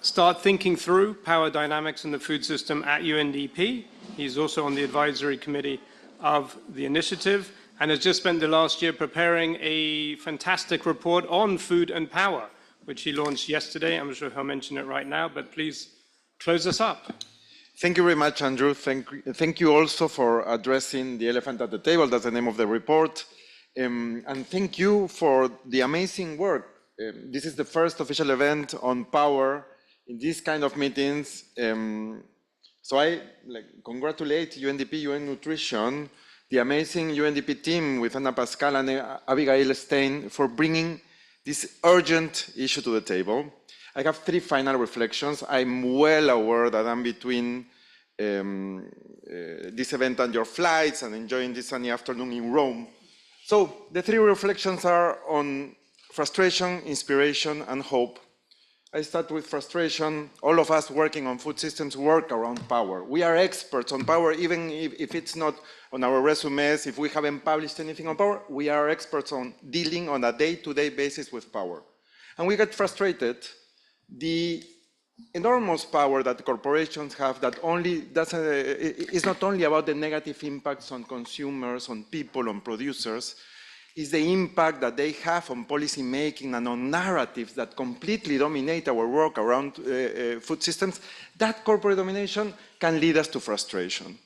start thinking through power dynamics in the food system at UNDP. He's also on the advisory committee of the initiative and has just spent the last year preparing a fantastic report on food and power, which he launched yesterday. I'm not sure if I'll mention it right now, but please close us up. Thank you very much, Andrew. Thank you also for addressing the elephant at the table. That's the name of the report. And thank you for the amazing work. This is the first official event on power in these kind of meetings. So I congratulate UNDP, UN Nutrition, the amazing UNDP team with Anna Pascal and Abigail Stein for bringing this urgent issue to the table. I have 3 final reflections. I'm well aware that I'm between this event and your flights and enjoying this sunny afternoon in Rome. So the 3 reflections are on frustration, inspiration, and hope. I start with frustration. All of us working on food systems work around power. We are experts on power, even if it's not on our resumes, if we haven't published anything on power, we are experts on dealing on a day-to-day basis with power. And we get frustrated. The enormous power that corporations have that is not only about the negative impacts on consumers, on people, on producers, is the impact that they have on policy making and on narratives that completely dominate our work around food systems. That corporate domination can lead us to frustration.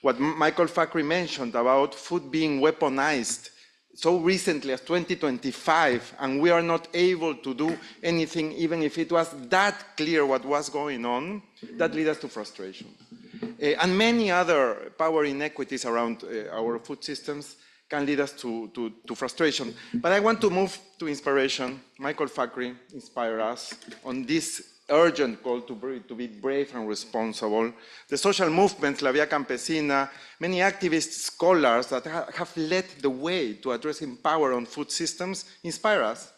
What Michael Fakhri mentioned about food being weaponized so recently as 2025, and we are not able to do anything, even if it was that clear what was going on, that leads us to frustration. And many other power inequities around our food systems can lead us to frustration. But I want to move to inspiration. Michael Fakhri inspired us on this urgent call to be brave and responsible. The social movements, La Via Campesina, many activists, scholars that have led the way to addressing power on food systems inspire us.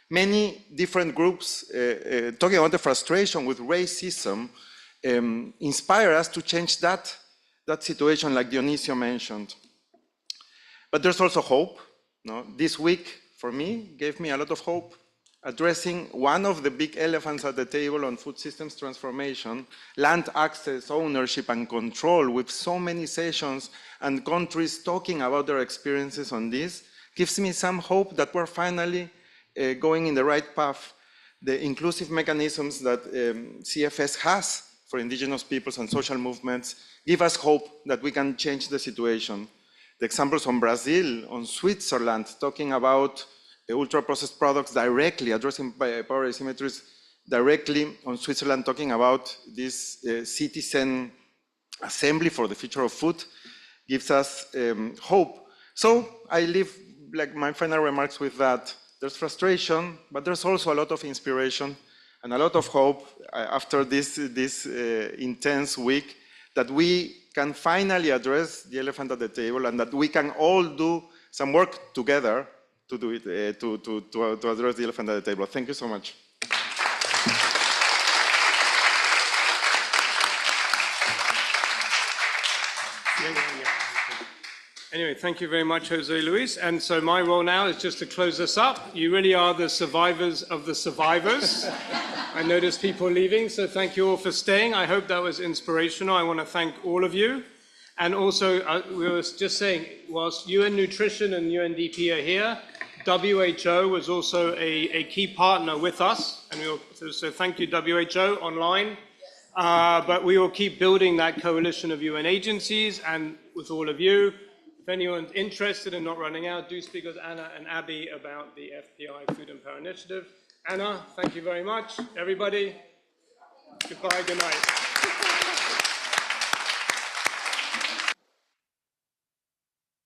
Many different groups talking about the frustration with racism inspire us to change that situation, like Dionisio mentioned. But there's also hope. No? This week, for me, gave me a lot of hope, addressing one of the big elephants at the table on food systems transformation, land access, ownership, and control, with so many sessions and countries talking about their experiences on this, gives me some hope that we're finally going in the right path. The inclusive mechanisms that CFS has for indigenous peoples and social movements give us hope that we can change the situation. The examples on Brazil, on Switzerland, talking about ultra-processed products directly, addressing power asymmetries directly, on Switzerland talking about this citizen assembly for the future of food, gives us hope. So I leave my final remarks with that. There's frustration, but there's also a lot of inspiration and a lot of hope after this intense week that we can finally address the elephant at the table and that we can all do some work together to do it, to address the elephant at the table. Thank you so much. Anyway, thank you very much, Jose Luis. And so my role now is just to close this up. You really are the survivors of the survivors. I noticed people leaving, so thank you all for staying. I hope that was inspirational. I want to thank all of you. And also, we were just saying, whilst UN Nutrition and UNDP are here, WHO was also a key partner with us. And so thank you, WHO, online. But we will keep building that coalition of UN agencies and with all of you. If anyone's interested in not running out, do speak with Anna and Abby about the FPI Food and Power Initiative. Anna, thank you very much. Everybody, goodbye, good night.